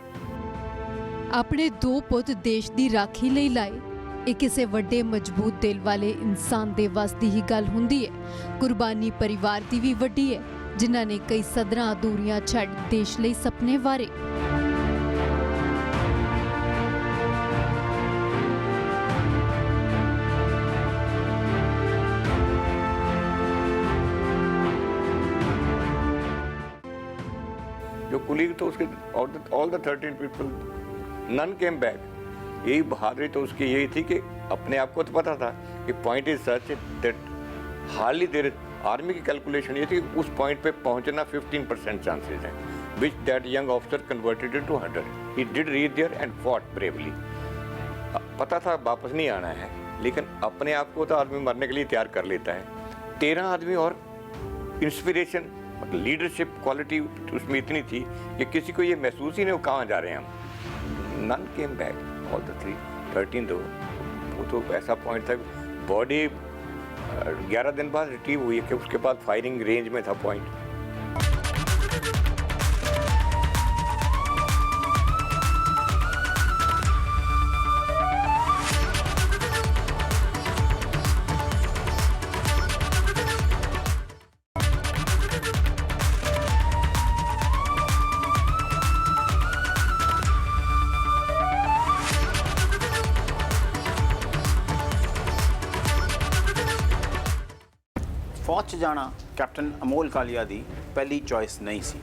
ਆਪਣੇ 2 ਪੁੱਤ ਦੇਸ਼ ਦੀ ਰਾਖੀ ਲਈ ਲਾਏ, ਇਹ ਕਿਸੇ ਵੱਡੇ ਮਜ਼ਬੂਤ ਦਿਲ ਵਾਲੇ ਇਨਸਾਨ ਦੇ ਵੱਸ ਦੀ ਹੀ ਗੱਲ ਹੁੰਦੀ ਹੈ। ਕੁਰਬਾਨੀ ਪਰਿਵਾਰ ਦੀ ਵੀ ਵੱਡੀ ਹੈ, ਜਿਨ੍ਹਾਂ ਨੇ ਕਈ ਸਦਰਾਂ ਅਧੂਰੀਆਂ ਛੱਡ ਦੇਸ਼ ਲਈ ਸੁਪਨੇ ਵਾਰੇ। जो कुलीग तो उसके all the 13 people none came back. यही बहादुरी तो उसकी यही थी कि अपने आप को तो पता था कि point is such that hardly there, army की कैलकुलेशन ये थी कि उस पॉइंट पे पहुंचना 15% चांसेस हैं, which that young officer converted into 100। He did reach there and fought bravely. पता था वापस नहीं आना है, लेकिन अपने आप को तो आदमी मरने के लिए तैयार कर लेता है। 13 आदमी और इंस्पिरेशन, लीडरशिप क्वालिटी उसमें इतनी थी कि किसी को ये महसूस ही नहीं हो कहाँ जा रहे हैं हम। None came back, all the 13 दो। वो तो ऐसा पॉइंट था, बॉडी 11 दिन बाद रिट्रीव हुई है कि उसके बाद फायरिंग रेंज में था पॉइंट। फौज 'ਚ ਜਾਣਾ ਕੈਪਟਨ ਅਮੋਲ ਕਾਲੀਆ ਦੀ ਪਹਿਲੀ ਚੋਇਸ ਨਹੀਂ ਸੀ।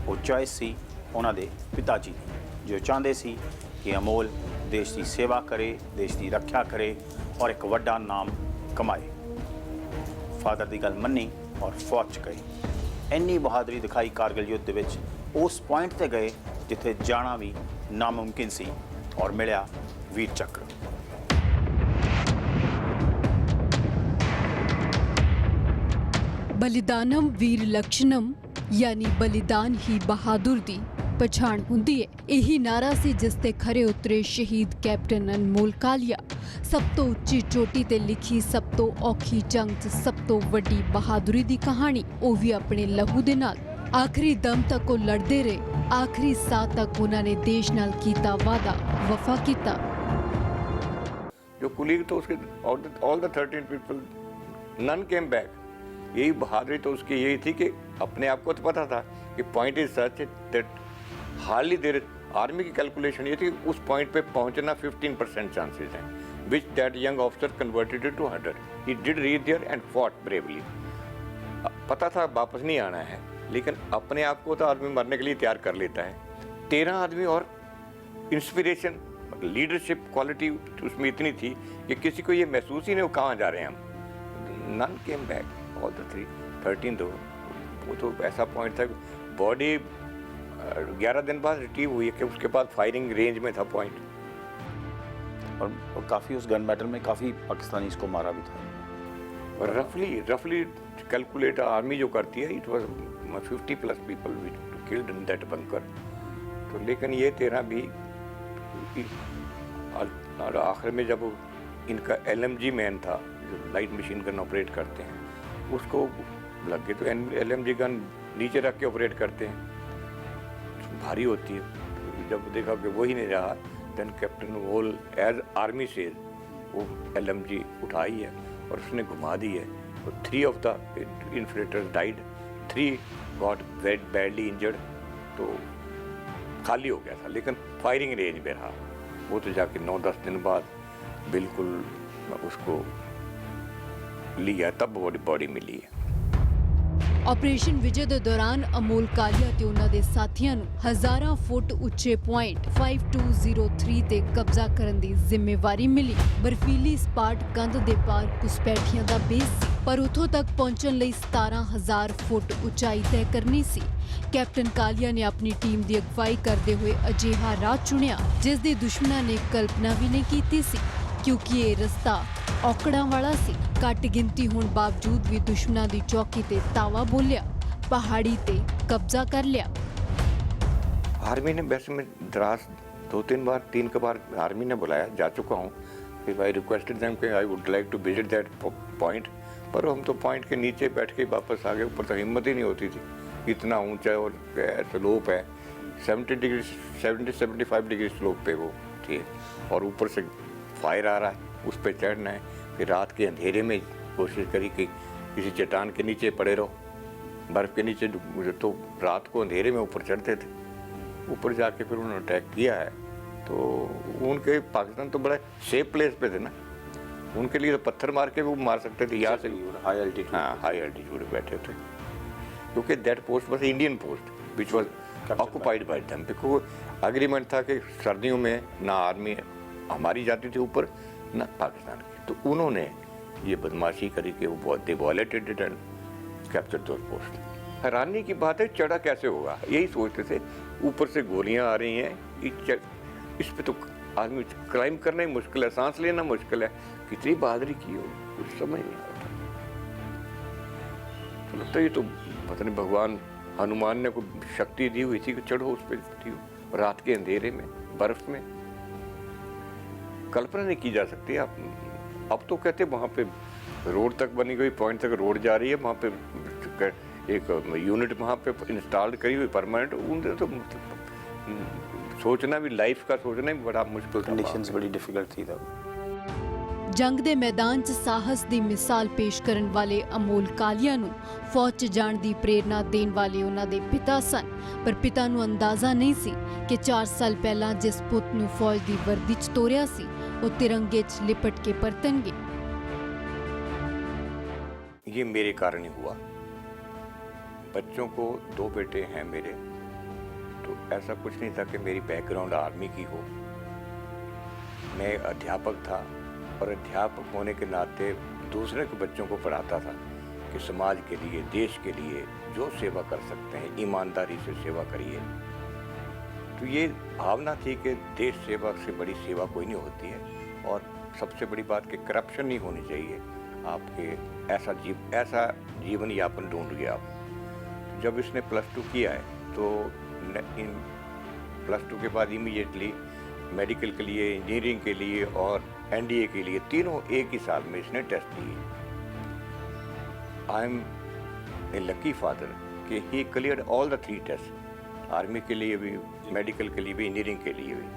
ਉਹ ਚੋਇਸ ਸੀ ਉਹਨਾਂ ਦੇ ਪਿਤਾ ਜੀ ਦੀ, ਜੋ ਚਾਹੁੰਦੇ ਸੀ ਕਿ ਅਮੋਲ ਦੇਸ਼ ਦੀ ਸੇਵਾ ਕਰੇ, ਦੇਸ਼ ਦੀ ਰੱਖਿਆ ਕਰੇ ਔਰ ਇੱਕ ਵੱਡਾ ਨਾਮ ਕਮਾਏ। ਫਾਦਰ ਦੀ ਗੱਲ ਮੰਨੀ ਔਰ ਫੌਜ 'ਚ ਗਏ। ਇੰਨੀ ਬਹਾਦਰੀ ਦਿਖਾਈ ਕਾਰਗਿਲ ਯੁੱਧ ਦੇ ਵਿੱਚ, ਉਸ ਪੁਆਇੰਟ ਤੇ ਗਏ ਜਿੱਥੇ ਜਾਣਾ ਵੀ ਨਾਮੁਮਕਿਨ ਸੀ ਔਰ ਮਿਲਿਆ ਵੀਰ ਚੱਕਰ। ਬਲੀਦਾਨਮ ਵੀਰ ਲਕਸ਼ਣਮ ਯਾਨੀ ਬਲੀਦਾਨ ਹੀ ਬਹਾਦਰ ਦੀ ਪਛਾਣ ਹੁੰਦੀ ਹੈ। ਇਹੀ ਨਾਰਾ ਸੀ ਜਿਸ ਤੇ ਖਰੇ ਉਤਰੇ ਸ਼ਹੀਦ ਕੈਪਟਨ ਅਨਮੋਲ ਕਾਲੀਆ। ਸਭ ਤੋਂ ਉੱਚੀ ਚੋਟੀ ਤੇ ਲਿਖੀ ਸਭ ਤੋਂ ਔਖੀ ਜੰਗ 'ਚ ਸਭ ਤੋਂ ਵੱਡੀ ਬਹਾਦਰੀ ਦੀ ਕਹਾਣੀ, ਉਹ ਵੀ ਆਪਣੇ ਲਹੂ ਦੇ ਨਾਲ। ਆਖਰੀ ਦਮ ਤੱਕ ਉਹ ਲੜਦੇ ਰਹੇ, ਆਖਰੀ ਸਾਹ ਤੱਕ ਉਹਨਾਂ ਨੇ ਦੇਸ਼ ਨਾਲ ਕੀਤਾ ਵਾਅਦਾ ਵਫਾ ਕੀਤਾ। जो कुलीग तो उसके all the 13 people none came back. यही बहादुरी तो उसकी यही थी कि अपने आप को तो पता था कि point is such that hardly there army की कैलकुलेशन ये थी कि उस पॉइंट पे पहुंचना 15% चांसेस हैं, which that young officer converted to 100। He did reach there and fought bravely. पता था वापस नहीं आना है, लेकिन अपने आप को तो आदमी मरने के लिए तैयार कर लेता है। 13 आदमी और इंस्पिरेशन लीडरशिप क्वालिटी उसमें इतनी थी कि किसी को ये महसूस ही नहीं हो कहाँ जा रहे हैं हम। None came back all the 13 तो वो तो ऐसा पॉइंट था, बॉडी 11 दिन बाद रिट्रीव हुई है कि उसके बाद फायरिंग रेंज में था पॉइंट। और काफ़ी उस गन बैटल में काफ़ी पाकिस्तानी इसको मारा भी था। और रफली कैलकुलेट आर्मी जो करती है, it was 50+ people killed in that bunker. तो लेकिन ये 13 भी, और आखिर में जब इनका LMG मैन था जो लाइट मशीन गन ऑपरेट करते हैं, उसको लग गए। तो LMG गन नीचे रख के ऑपरेट करते हैं, भारी होती है। तो जब देखा कि वही नहीं रहा, देन कैप्टन वोल एज आर्मी से वो LMG उठाई है और उसने घुमा दी है। तो 3 of the inflators died, 3 got very badly injured. तो खाली हो गया था, लेकिन फायरिंग रेंज में रहा। वो तो जाके 9-10 दिन बाद बिल्कुल उसको लिया, तब बॉडी मिली है। ਆਪਰੇਸ਼ਨ ਵਿਜੇ ਦੇ ਦੌਰਾਨ ਅਮੋਲ ਕਾਲੀਆ ਤੇ ਉਹਨਾਂ ਦੇ ਸਾਥੀਆਂ ਨੂੰ ਹਜ਼ਾਰਾਂ ਫੁੱਟ ਉੱਚੇ ਪੁਆਇੰਟ 5203 ਤੇ ਕਬਜ਼ਾ ਕਰਨ ਦੀ ਜ਼ਿੰਮੇਵਾਰੀ ਮਿਲੀ। ਬਰਫੀਲੀ ਸਪਾਟ ਕੰਧ ਦੇ ਪਾਰ ਘੁਸਪੈਠੀਆਂ ਦਾ ਬੇਸ ਸੀ, ਪਰ ਉੱਥੋਂ ਤੱਕ ਪਹੁੰਚਣ ਲਈ 17000 ਫੁੱਟ ਉਚਾਈ ਤੈਅ ਕਰਨੀ ਸੀ। ਕੈਪਟਨ ਕਾਲੀਆ ਨੇ ਆਪਣੀ ਟੀਮ ਦੀ ਅਗਵਾਈ ਕਰਦੇ ਹੋਏ ਅਜਿਹਾ ਰਾਹ ਚੁਣਿਆ ਜਿਸ ਦੀ ਦੁਸ਼ਮਣਾਂ ਨੇ ਕਲਪਨਾ ਵੀ ਨਹੀਂ ਕੀਤੀ ਸੀ, ਕਿਉਂਕਿ ਇਹ ਰਸਤਾ ਔਕੜਾਂ ਵਾਲਾ ਸੀ। ਘੱਟ ਗਿਣਤੀ ਹੋਣ ਬਾਵਜੂਦ ਵੀ ਦੁਸ਼ਮਣਾਂ ਦੀ ਚੌਕੀ ਤੇ ਤਾਵਾ ਬੋਲਿਆ, ਪਹਾੜੀ ਤੇ ਕਬਜ਼ਾ ਕਰ ਲਿਆ। आर्मी ने वैसे में द्रास 2-3 बार आर्मी ने बुलाया, जा चुका हूँ। फिर आई रिक्वेस्टेड देम कि I would like to visit that point, पर हम तो पॉइंट के नीचे बैठ के वापस आ गए। ऊपर तो हिम्मत ही नहीं होती थी, इतना ऊंचा और स्लोप है, 70-75 डिग्री स्लोप पे वो थी, और ऊपर से फायर आ रहा है, उस पर चढ़ना है। फिर रात के अंधेरे में कोशिश करी कि किसी चट्टान के नीचे पड़े रहो, बर्फ़ के नीचे। तो रात को अंधेरे में ऊपर चढ़ते थे, ऊपर जाके फिर उन्होंने अटैक किया है। तो उनके पाकिस्तान तो बड़ा सेफ प्लेस पे थे ना, उनके लिए तो पत्थर मार के वो मार सकते थे यहाँ से। हाई एल्टीट्यूड, हाँ, हाई एल्टीट्यूड बैठे थे, क्योंकि that post was Indian post which was occupied by them. Because agreement था कि सर्दियों में ना आर्मी हमारी जाती थी ऊपर, ना पाकिस्तान की। तो उन्होंने ये बदमाशी करी कि वो they violated it and capture those post. हैरानी की बात है, चढ़ा कैसे होगा, यही सोचते थे। ऊपर से गोलियां आ रही हैं, इस पे तो आदमी क्लाइम करना ही मुश्किल है, सांस लेना मुश्किल है। कितनी बहादुरी की हो, कुछ समझ नहीं आता। तो लगता है ये तो पता नहीं भगवान हनुमान ने कोई शक्ति दी हुई थी कि चढ़ो उस पर, रात के अंधेरे में, बर्फ में। कल्पना नहीं की जा सकती। अब तो कहते वहाँ पे रोड तक बनी हुई, पॉइंट तक रोड जा रही है, वहाँ पे एक यूनिट वहाँ पे इंस्टॉल करी हुई परमानेंट। उनसे तो सोचना भी, लाइफ का सोचना भी बड़ा मुश्किल था। कंडीशंस बड़ी डिफिकल्ट थी तब। ਜੰਗ ਦੇ ਮੈਦਾਨ 'ਚ ਸਾਹਸ ਦੀ ਮਿਸਾਲ ਪੇਸ਼ ਕਰਨ ਵਾਲੇ ਅਮੋਲ ਕਾਲੀਆ ਨੂੰ ਫੌਜ 'ਚ ਜਾਣ ਦੀ ਪ੍ਰੇਰਨਾ ਦੇਣ ਵਾਲੇ ਉਹਨਾਂ ਦੇ ਪਿਤਾ ਸਨ। ਪਰ ਪਿਤਾ ਨੂੰ ਅੰਦਾਜ਼ਾ ਨਹੀਂ ਸੀ ਕਿ 4 ਸਾਲ ਪਹਿਲਾਂ ਜਿਸ ਪੁੱਤ ਨੂੰ ਫੌਜ ਦੀ ਵਰਦੀ 'ਚ ਤੋਰਿਆ ਸੀ, ਉਹ ਤਿਰੰਗੇ 'ਚ ਲਿਪਟ ਕੇ ਪਰਤਣਗੇ। ये मेरे कारण ही हुआ। बच्चों को 2 बेटे हैं मेरे, तो ऐसा कुछ नहीं था कि मेरी बैकग्राउंड आर्मी की हो। मैं अध्यापक था और अध्यापक होने के नाते दूसरे के बच्चों को पढ़ाता था। कि समाज के लिए, देश के लिए जो सेवा कर सकते हैं ईमानदारी से सेवा करिए। तो ये भावना थी कि देश सेवा से बड़ी सेवा कोई नहीं होती है, और सबसे बड़ी बात कि करप्शन नहीं होनी चाहिए आपके, ऐसा जीवन यापन ढूंढिए आप। जब इसने +2 किया है तो इन +2 के बाद इमीडिएटली मेडिकल के लिए, इंजीनियरिंग के लिए और NDA के लिए तीनों एक ही साल में इसने टेस्ट दिए। I am a lucky father कि he cleared all the 3 test, army के लिए भी, मेडिकल के लिए भी, इंजीनियरिंग के लिए भी।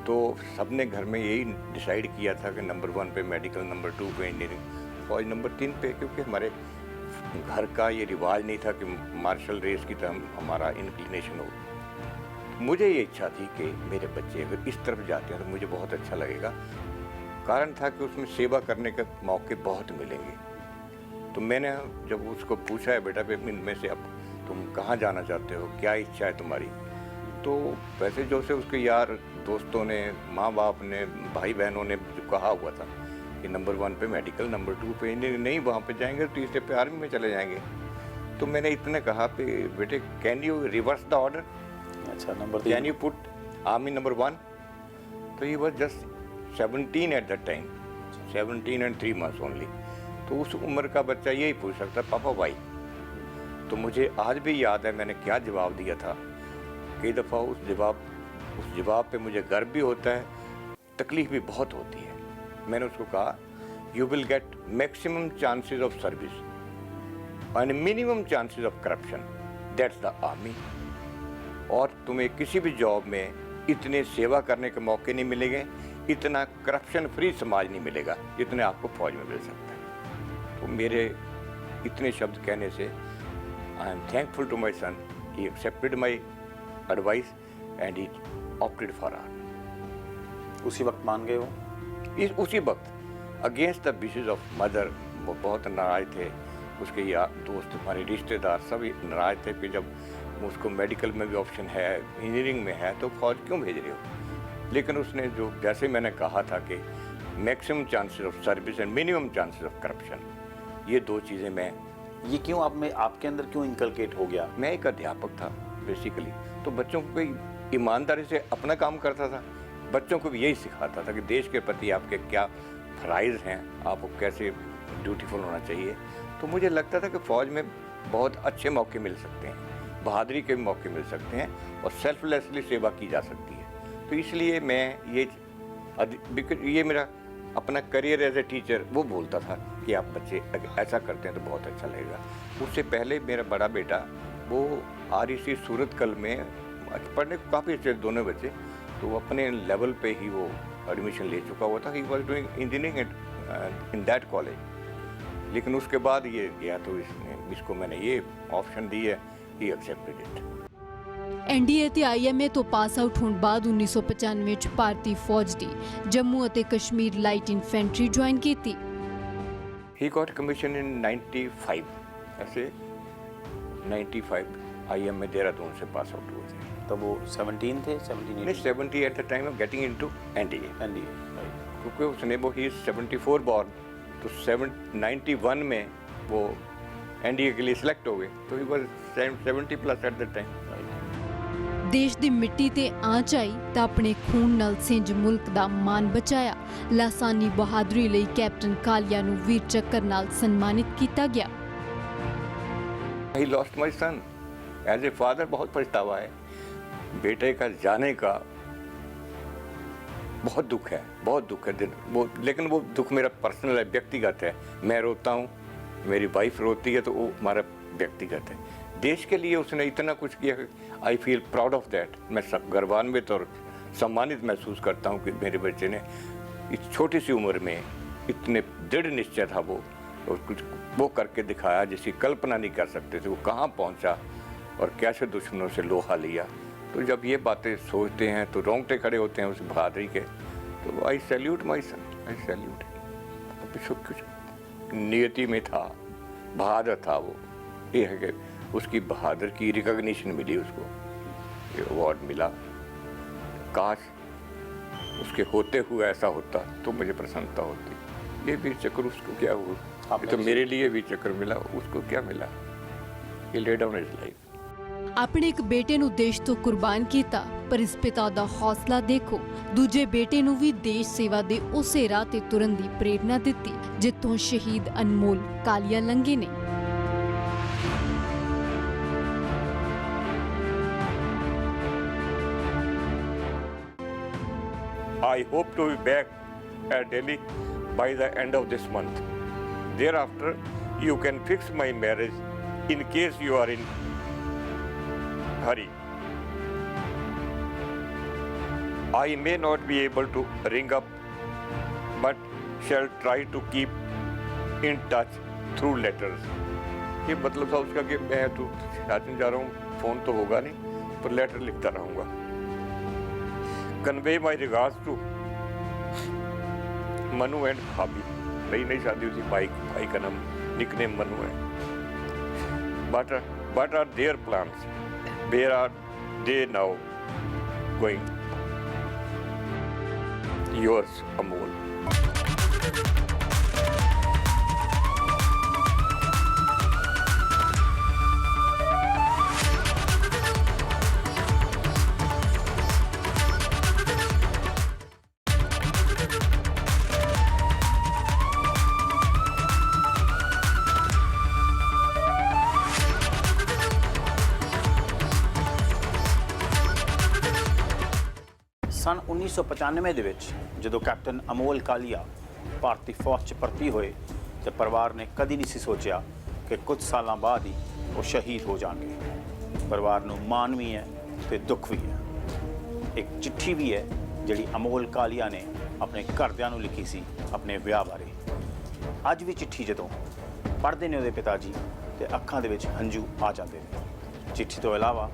तो सबने घर में यही डिसाइड किया था कि नंबर 1 पे मेडिकल, नंबर 2 पे इंजीनियरिंग, फौज नंबर 3 पे, क्योंकि हमारे घर का ये रिवाज नहीं था कि मार्शल रेस की तरह हमारा इंक्लिनेशन हो। मुझे ये इच्छा थी कि मेरे बच्चे अगर इस तरफ जाते हैं तो मुझे बहुत अच्छा लगेगा। कारण था कि उसमें सेवा करने के मौके बहुत मिलेंगे। तो मैंने जब उसको पूछा है, बेटा इनमें से अब तुम कहाँ जाना चाहते हो, क्या इच्छा है तुम्हारी, तो वैसे जो से उसके यार दोस्तों ने, माँ बाप ने, भाई बहनों ने जो कहा हुआ था कि नंबर 1 पे मेडिकल, नंबर 2 पे इंजीनियरिंग, नहीं वहाँ पे जाएंगे तो तीसरे पे आर्मी में चले जाएंगे। तो मैंने इतने कहा कि बेटे can you reverse the order, अच्छा number can you put army number 1। तो he was just 17 at that time, 17 and 3 months only. तो उस उम्र का बच्चा यही पूछ सकता पापा वाई। तो मुझे आज भी याद है मैंने क्या जवाब दिया था। कई दफ़ा उस जवाब पे मुझे गर्व भी होता है, तकलीफ भी बहुत होती है। मैंने उसको कहा you will get maximum chances of service and minimum chances of corruption, that's the army. और तुम्हें किसी भी जॉब में इतने सेवा करने के मौके नहीं मिलेंगे, इतना करप्शन फ्री समाज नहीं मिलेगा जितने आपको फौज में मिल सकता है। तो मेरे इतने शब्द कहने से I am thankful to my son, he accepted my advice and he opted for army. उसी वक्त मान गए वो? उसी वक्त against the wishes of mother. वो बहुत नाराज थे, उसके यार दोस्त, हमारे रिश्तेदार सभी नाराज थे कि जब उसको मेडिकल में भी ऑप्शन है, इंजीनियरिंग में है, तो फौज क्यों भेज रहे हो। लेकिन उसने जो, जैसे मैंने कहा था कि maximum chances of service and minimum chances of corruption, ये 2 चीज़ें मैं, ये क्यों आप में, आपके अंदर क्यों इनकलकेट हो गया? मैं एक अध्यापक था बेसिकली, तो बच्चों को कोई ईमानदारी से अपना काम करता था, बच्चों को भी यही सिखाता था कि देश के प्रति आपके क्या फ़राइज़ हैं, आपको कैसे ड्यूटीफुल होना चाहिए। तो मुझे लगता था कि फ़ौज में बहुत अच्छे मौके मिल सकते हैं, बहादुरी के भी मौके मिल सकते हैं और सेल्फलेसली सेवा की जा सकती है। तो इसलिए मैं ये मेरा अपना करियर एज ए टीचर, वो बोलता था कि आप बच्चे अगर ऐसा करते हैं तो बहुत अच्छा लगेगा। उससे पहले मेरा बड़ा बेटा वो REC सूरतकल में पढ़ने को काफ़ी अच्छे, दोनों बच्चे, तो वो अपने लेवल पे ही वो एडमिशन ले चुका हुआ था। He was doing engineering in that college. लेकिन उसके बाद ये गया तो इसको मैंने ये ऑप्शन दी है, ही एक्सेप्टेड इट। NDA ਤੇ IMA ਤੋਂ ਪਾਸ ਆਊਟ ਹੋਣ ਬਾਅਦ 1995 ਵਿੱਚ ਭਾਰਤੀ ਫੌਜ ਦੀ ਜੰਮੂ ਅਤੇ ਕਸ਼ਮੀਰ ਲਾਈਟ ਇਨਫੈਂਟਰੀ ਜੁਆਇਨ ਕੀਤੀ। He got commission in 95, ऐसे 95 IMA देहरादून से पास आउट हुए थे। तब वो 17 थे, 17 नहीं 70 at the time of getting into NDA, right. क्योंकि उसने वो ही 74 बॉर्न, तो 91 में वो NDA के लिए सिलेक्ट हो गए, तो he was 70 plus at the time. ਦੇਸ਼ ਦੀ ਮਿੱਟੀ ਤੇ ਆਂਚ ਆਈ ਤਾਂ ਆਪਣੇ ਖੂਨ ਨਾਲ ਸਿੰਜ ਮੁਲਕ ਦਾ ਮਾਨ ਬਚਾਇਆ। ਲਾਸਾਨੀ ਬਹਾਦਰੀ ਲਈ ਕੈਪਟਨ ਕਾਲੀਆ ਨੂੰ ਵੀਰ ਚੱਕਰ ਨਾਲ ਸਨਮਾਨਿਤ ਕੀਤਾ ਗਿਆ। I lost my son. As a father बहुत पछतावा है, बेटे का जाने का बहुत दुख है, बहुत दुख है। वो लेकिन वो दुख मेरा पर्सनल है, व्यक्तिगत है। मैं रोता हूँ, मेरी वाइफ रोती है, तो वो हमारा व्यक्तिगत है। देश के लिए उसने इतना कुछ किया, I feel proud of that. मैं सब गर्वान्वित और सम्मानित महसूस करता हूँ कि मेरे बच्चे ने इस छोटी सी उम्र में इतने दृढ़ निश्चय था वो, और कुछ वो करके दिखाया जिसकी कल्पना नहीं कर सकते थे। वो कहाँ पहुँचा और कैसे दुश्मनों से लोहा लिया। तो जब ये बातें सोचते हैं तो रोंगटे खड़े होते हैं उस बहादुरी के। तो आई सैल्यूट माई सन, आई सैल्यूट। कुछ नियति में था, बहादुर था वो। ये है कि उसकी बहादुर की रिकॉग्निशन मिली, उसको ये अवार्ड मिला। काश उसके होते हुए ऐसा होता तो मुझे प्रसन्नता होती। ये वीर चक्र उसको क्या हुआ। आपने तो किसी- मेरे लिए भी चक्कर मिला, उसको क्या मिला? He laid down his life. ਆਪਣੇ ਇੱਕ ਬੇਟੇ ਨੂੰ ਦੇਸ਼ ਤੋਂ ਕੁਰਬਾਨ ਕੀਤਾ, ਪਰ ਇਸ ਪਿਤਾ ਦਾ ਹੌਸਲਾ ਦੇਖੋ। ਦੂਜੇ ਬੇਟੇ ਨੂੰ ਵੀ ਦੇਸ਼ ਸੇਵਾ ਦੇ ਉਸੇ ਰਾਹ ਤੇ ਤੁਰਨ ਦੀ ਪ੍ਰੇਰਣਾ ਦਿੱਤੀ ਜਿੱਥੋਂ ਸ਼ਹੀਦ ਅਨਮੋਲ ਕਾਲੀਆ ਲੰਘੇ ਨੇ। I hope to be back at Delhi by the end of this month. Thereafter, you can fix my marriage in case you are in hurry. I may not be able to ring up, but shall try to keep in touch through letters. ये मतलब था उसका कि मैं तो शादी में जा रहा हूँ, फोन तो होगा नहीं, पर लेटर लिखता रहूँगा। Convey my regards to Manu and bhabhi. नई नई शादी हुई थी, भाई का नाम निकनेम मनु है। But are their plans? Where are they now going? Yours, Amol. ਸਨ 1995 ਦੇ ਵਿੱਚ ਜਦੋਂ ਕੈਪਟਨ ਅਮੋਲ ਕਾਲੀਆ ਭਾਰਤੀ ਫੌਜ 'ਚ ਭਰਤੀ ਹੋਏ ਤੇ ਪਰਿਵਾਰ ਨੇ ਕਦੀ ਨਹੀਂ ਸੀ ਸੋਚਿਆ ਕਿ ਕੁਝ ਸਾਲਾਂ ਬਾਅਦ ਹੀ ਉਹ ਸ਼ਹੀਦ ਹੋ ਜਾਣਗੇ। ਪਰਿਵਾਰ ਨੂੰ ਮਾਣ ਵੀ ਹੈ ਤੇ ਦੁੱਖ ਵੀ ਹੈ। ਇੱਕ ਚਿੱਠੀ ਵੀ ਹੈ ਜਿਹੜੀ ਅਮੋਲ ਕਾਲੀਆ ਨੇ ਆਪਣੇ ਘਰਦਿਆਂ ਨੂੰ ਲਿਖੀ ਸੀ ਆਪਣੇ ਵਿਆਹ ਬਾਰੇ। ਅੱਜ ਵੀ ਚਿੱਠੀ ਜਦੋਂ ਪੜ੍ਹਦੇ ਨੇ ਉਹਦੇ ਪਿਤਾ ਜੀ ਤੇ ਅੱਖਾਂ ਦੇ ਵਿੱਚ ਹੰਝੂ ਆ ਜਾਂਦੇ ਨੇ। ਚਿੱਠੀ ਤੋਂ ਇਲਾਵਾ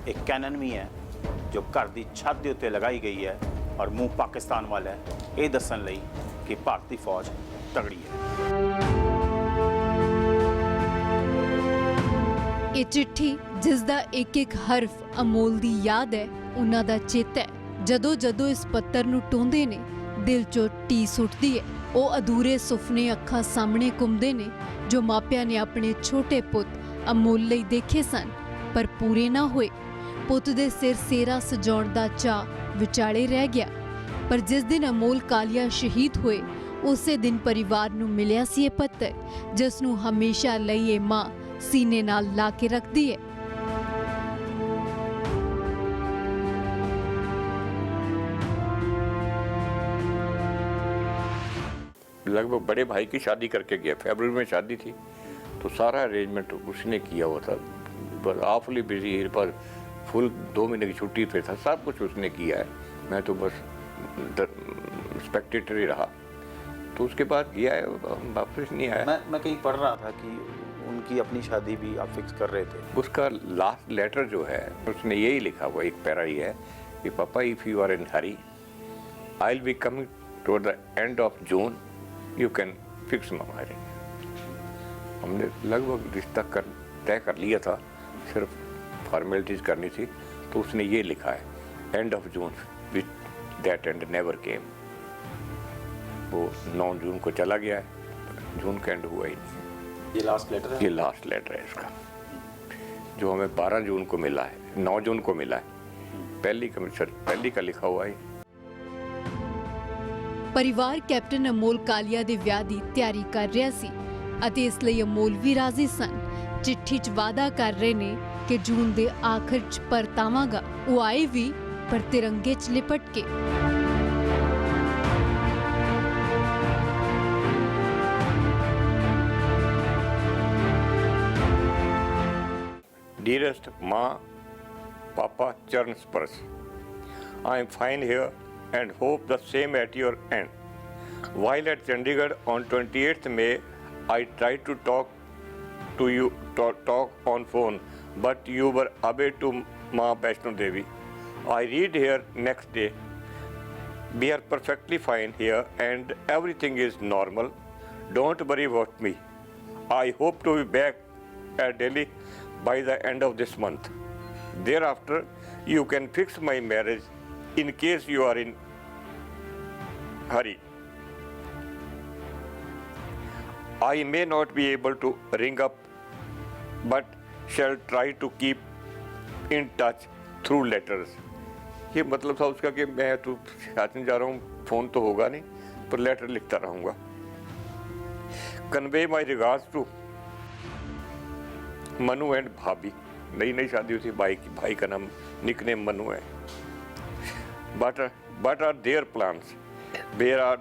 ਇੱਕ ਕੈਨਨ ਵੀ ਹੈ ਜੋ ਘਰ ਦੀ ਛੱਤ ਦੇ ਉੱਤੇ ਲਗਾਈ ਗਈ ਹੈ ਔਰ ਮੂੰਹ ਪਾਕਿਸਤਾਨ ਵੱਲ ਹੈ, ਇਹ ਦੱਸਣ ਲਈ ਕਿ ਭਾਰਤੀ ਫੌਜ ਤਗੜੀ ਹੈ। ਇਹ ਚਿੱਠੀ ਜਿਸ ਦਾ ਇੱਕ ਇੱਕ ਹਰਫ ਅਮੋਲ ਦੀ ਯਾਦ ਹੈ, ਉਹਨਾਂ ਦਾ ਚੇਤਾ ਹੈ। ਜਦੋਂ ਜਦੋਂ ਇਸ ਪੱਤਰ ਨੂੰ ਟੋਂਦੇ ਨੇ ਦਿਲ 'ਚੋਂ ਟੀਸ ਉੱਠਦੀ ਹੈ। ਉਹ ਅਧੂਰੇ ਸੁਪਨੇ ਅੱਖਾਂ ਸਾਹਮਣੇ ਘੁੰਮਦੇ ਨੇ ਜੋ ਮਾਪਿਆਂ ਨੇ ਆਪਣੇ ਛੋਟੇ ਪੁੱਤ ਅਮੋਲ ਲਈ ਦੇਖੇ ਸਨ ਪਰ ਪੂਰੇ ਨਾ ਹੋਏ। ਪੁੱਤ ਦੇ ਸਿਰ ਸੇਰਾ ਸਜਾਉਣ ਦਾ ਚਾਅ ਵਿਚਾਲੇ ਰਹਿ ਗਿਆ। ਪਰ ਜਿਸ ਦਿਨ ਅਮੋਲ ਕਾਲੀਆ ਸ਼ਹੀਦ ਹੋਏ ਉਸੇ ਦਿਨ ਪਰਿਵਾਰ ਨੂੰ ਮਿਲਿਆ ਸੀ ਇਹ ਪੱਤਰ ਜਿਸ ਨੂੰ ਹਮੇਸ਼ਾ ਲਈ ਇਹ ਮਾਂ ਸੀਨੇ ਨਾਲ ਲਾ ਕੇ ਰੱਖਦੀ ਹੈ। लगभग बड़े भाई की शादी करके गया, फरवरी में शादी थी, तो सारा अरेंजमेंट उसने किया हुआ था। बस आवफुली बिजी, पर फुल 2 महीने की छुट्टी पे था, सब कुछ उसने किया है। मैं तो बस स्पेक्टेटर ही रहा। तो उसके बाद गया है, वापस नहीं आया। मैं कहीं पढ़ रहा था कि उनकी अपनी शादी भी आप फिक्स कर रहे थे। उसका लास्ट लेटर जो है उसने यही लिखा हुआ, एक पैरा ही है कि papa if you are in hurry I will be coming toward the end of June, you can fix my marriage. हमने लगभग रिश्ता तय कर लिया था, सिर्फ फॉर्मेलिटीज करनी थी। तो उसने ये लिखा है and of June, which that and never came. वो 9 जून को चला गया है, जून का एंड हुआ ही नहीं। ये लास्ट लेटर है? ये लास्ट लेटर है इसका, जो हमें 12 जून को मिला है, 9 जून को मिला है। पहली का लिखा हुआ है। ਪਰਿਵਾਰ ਕੈਪਟਨ ਅਮੋਲ ਕਾਲੀਆ ਦੇ ਵਿਆਹ ਦੀ ਤਿਆਰੀ ਕਰ ਰਿਹਾ ਸੀ ਅਤੇ ਇਸ ਲਈ ਅਮੋਲ ਵੀ ਰਾਜ਼ੀ ਸਨ। ਚਿੱਠੀ 'ਚ ਵਾਅਦਾ ਕਰ ਰਹੇ ਨੇ ਕਿ ਜੂਨ ਦੇ ਆਖਰ 'ਚ ਪਰਤਾਵਾਂਗਾ। ਉਹ ਆਏ ਵੀ ਪਰ ਤਿਰੰਗੇ 'ਚ ਲਿਪਟ ਕੇ। Dearest Ma, Papa, Charan Spars, I am fine here and hope the same at your end. While at Chandigarh on 28th May, I tried to talk to you, talk on phone, but you were away to Ma Vaishno Devi. I read here next day. We are perfectly fine here and everything is normal. Don't worry about me. I hope to be back at Delhi by the end of this month. Thereafter, you can fix my marriage in case you are in hurry. I may not be able to ring up, but shall try to keep in touch through letters. ये मतलब था उसका कि मैं तो शासन जा रहा हूँ, फ़ोन तो होगा नहीं, पर लेटर लिखता रहूँगा. Convey my regards to Manu and bhabhi. नई नई शादी हुई थी, भाई का नाम निकनेम मनु है. But are their plans? Where are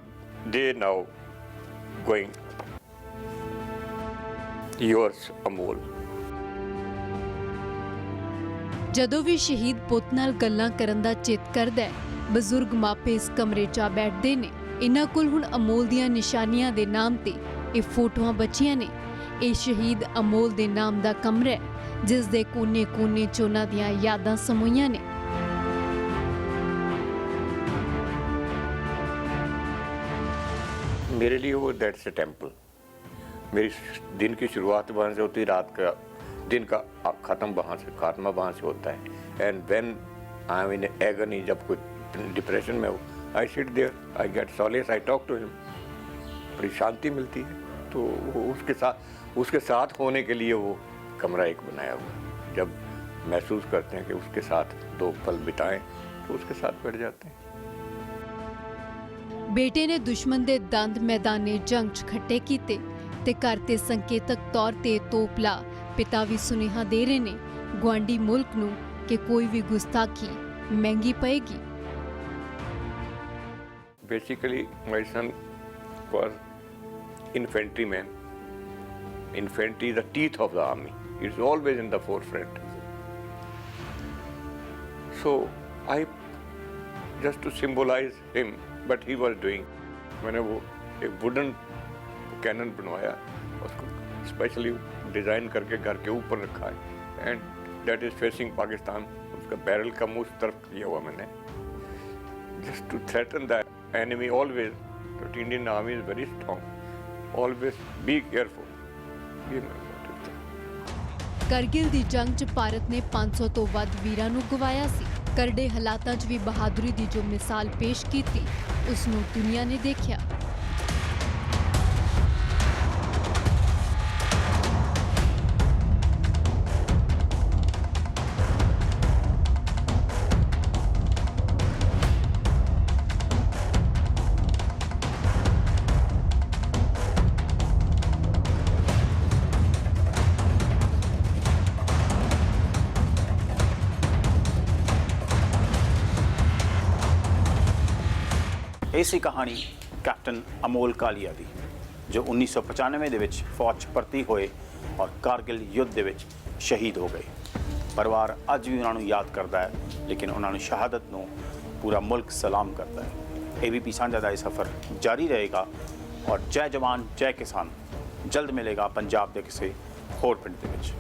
they now going? Yours, Amol. ਜਦੋਂ ਵੀ ਸ਼ਹੀਦ ਪੁੱਤ ਨਾਲ ਗੱਲਾਂ ਕਰਨ ਦਾ ਚਿੱਤ ਕਰਦਾ ਹੈ, ਬਜ਼ੁਰਗ ਮਾਪੇ ਇਸ ਕਮਰੇ 'ਚ ਆ ਬੈਠਦੇ ਨੇ. ਇਹਨਾਂ ਕੋਲ ਹੁਣ ਅਮੋਲ ਦੀਆਂ ਨਿਸ਼ਾਨੀਆਂ ਦੇ ਨਾਮ ਤੇ ਇਹ ਫੋਟੋਆਂ ਬਚੀਆਂ ਨੇ. ਇਹ ਸ਼ਹੀਦ ਅਮੋਲ ਦੇ ਨਾਮ ਦਾ ਕਮਰਾ ਹੈ, ਜਿਸ ਦੇ ਕੋਨੇ-ਕੋਨੇ 'ਚ ਉਹਨਾਂ ਦੀਆਂ ਯਾਦਾਂ ਸਮੂਹੀਆਂ ਨੇ. मेरे लिए वो दैट्स ए टेम्पल. मेरी दिन की शुरुआत वहाँ से होती, रात का दिन का ख़त्म वहाँ से, खात्मा वहाँ से होता है. And when I am in agony, जब कोई डिप्रेशन में हो, I sit there, I get solace, I talk to him. बड़ी शांति मिलती है. तो वो उसके साथ होने के लिए वो कमरा एक बनाया हुआ है. जब महसूस करते हैं कि उसके साथ 2 पल बिताएं, तो उसके साथ बैठ जाते हैं. ਬੇਟੇ ਨੇ ਦੁਸ਼ਮਣ ਦੇ ਦੰਦ ਮੈਦਾਨੇ ਜੰਗ 'ਚ ਖੱਟੇ ਕੀਤੇ ਤੇ ਘਰ ਤੇ ਸੰਕੇਤਕ ਤੌਰ ਤੇ ਤੋਪਲਾ ਪਿਤਾ ਵੀ ਸੁਨੇਹਾ ਦੇ ਰਹੇ ਨੇ ਗੁਆਂਢੀ ਮੁਲਕ ਨੂੰ ਕਿ ਕੋਈ ਵੀ ਗੁਸਤਾਖੀ ਮਹਿੰਗੀ ਪਏਗੀ. Basically, my son was infantryman. Infantry is the teeth of the army. It's always in the forefront. So I, just to symbolize him, but he was doing. मैंने वो एक वुडन कैनन बनवाया, उसको स्पेशली डिज़ाइन करके घर के ऊपर रखा है. And that is facing Pakistan. उसका बैरल का मुंह उस तरफ किया हुआ मैंने, just to threaten the enemy always. But Indian army is very strong. Always be careful. ये मेरा मोटिव था. ਕਰਗਿਲ ਦੀ ਜੰਗ 'ਚ ਭਾਰਤ ਨੇ 500 ਤੋਂ ਵੱਧ ਵੀਰਾਂ ਨੂੰ ਗਵਾਇਆ ਸੀ. ਕਰੜੇ ਹਾਲਾਤਾਂ 'ਚ ਵੀ ਬਹਾਦਰੀ ਦੀ ਜੋ ਮਿਸਾਲ ਪੇਸ਼ ਕੀਤੀ, ਉਸ ਨੂੰ ਦੁਨੀਆ ਨੇ ਦੇਖਿਆ. ਇਹ ਸੀ ਕਹਾਣੀ ਕੈਪਟਨ ਅਮੋਲ ਕਾਲੀਆ ਦੀ, ਜੋ 1995 ਦੇ ਵਿੱਚ ਫੌਜ 'ਚ ਭਰਤੀ ਹੋਏ ਔਰ ਕਾਰਗਿਲ ਯੁੱਧ ਦੇ ਵਿੱਚ ਸ਼ਹੀਦ ਹੋ ਗਏ. ਪਰਿਵਾਰ ਅੱਜ ਵੀ ਉਹਨਾਂ ਨੂੰ ਯਾਦ ਕਰਦਾ ਹੈ, ਲੇਕਿਨ ਉਹਨਾਂ ਨੂੰ ਸ਼ਹਾਦਤ ਨੂੰ ਪੂਰਾ ਮੁਲਕ ਸਲਾਮ ਕਰਦਾ ਹੈ. ABP ਸਾਂਝਾ ਦਾ ਇਹ ਸਫ਼ਰ ਜਾਰੀ ਰਹੇਗਾ ਔਰ ਜੈ ਜਵਾਨ ਜੈ ਕਿਸਾਨ ਜਲਦ ਮਿਲੇਗਾ ਪੰਜਾਬ ਦੇ ਕਿਸੇ ਹੋਰ ਪਿੰਡ ਦੇ ਵਿੱਚ.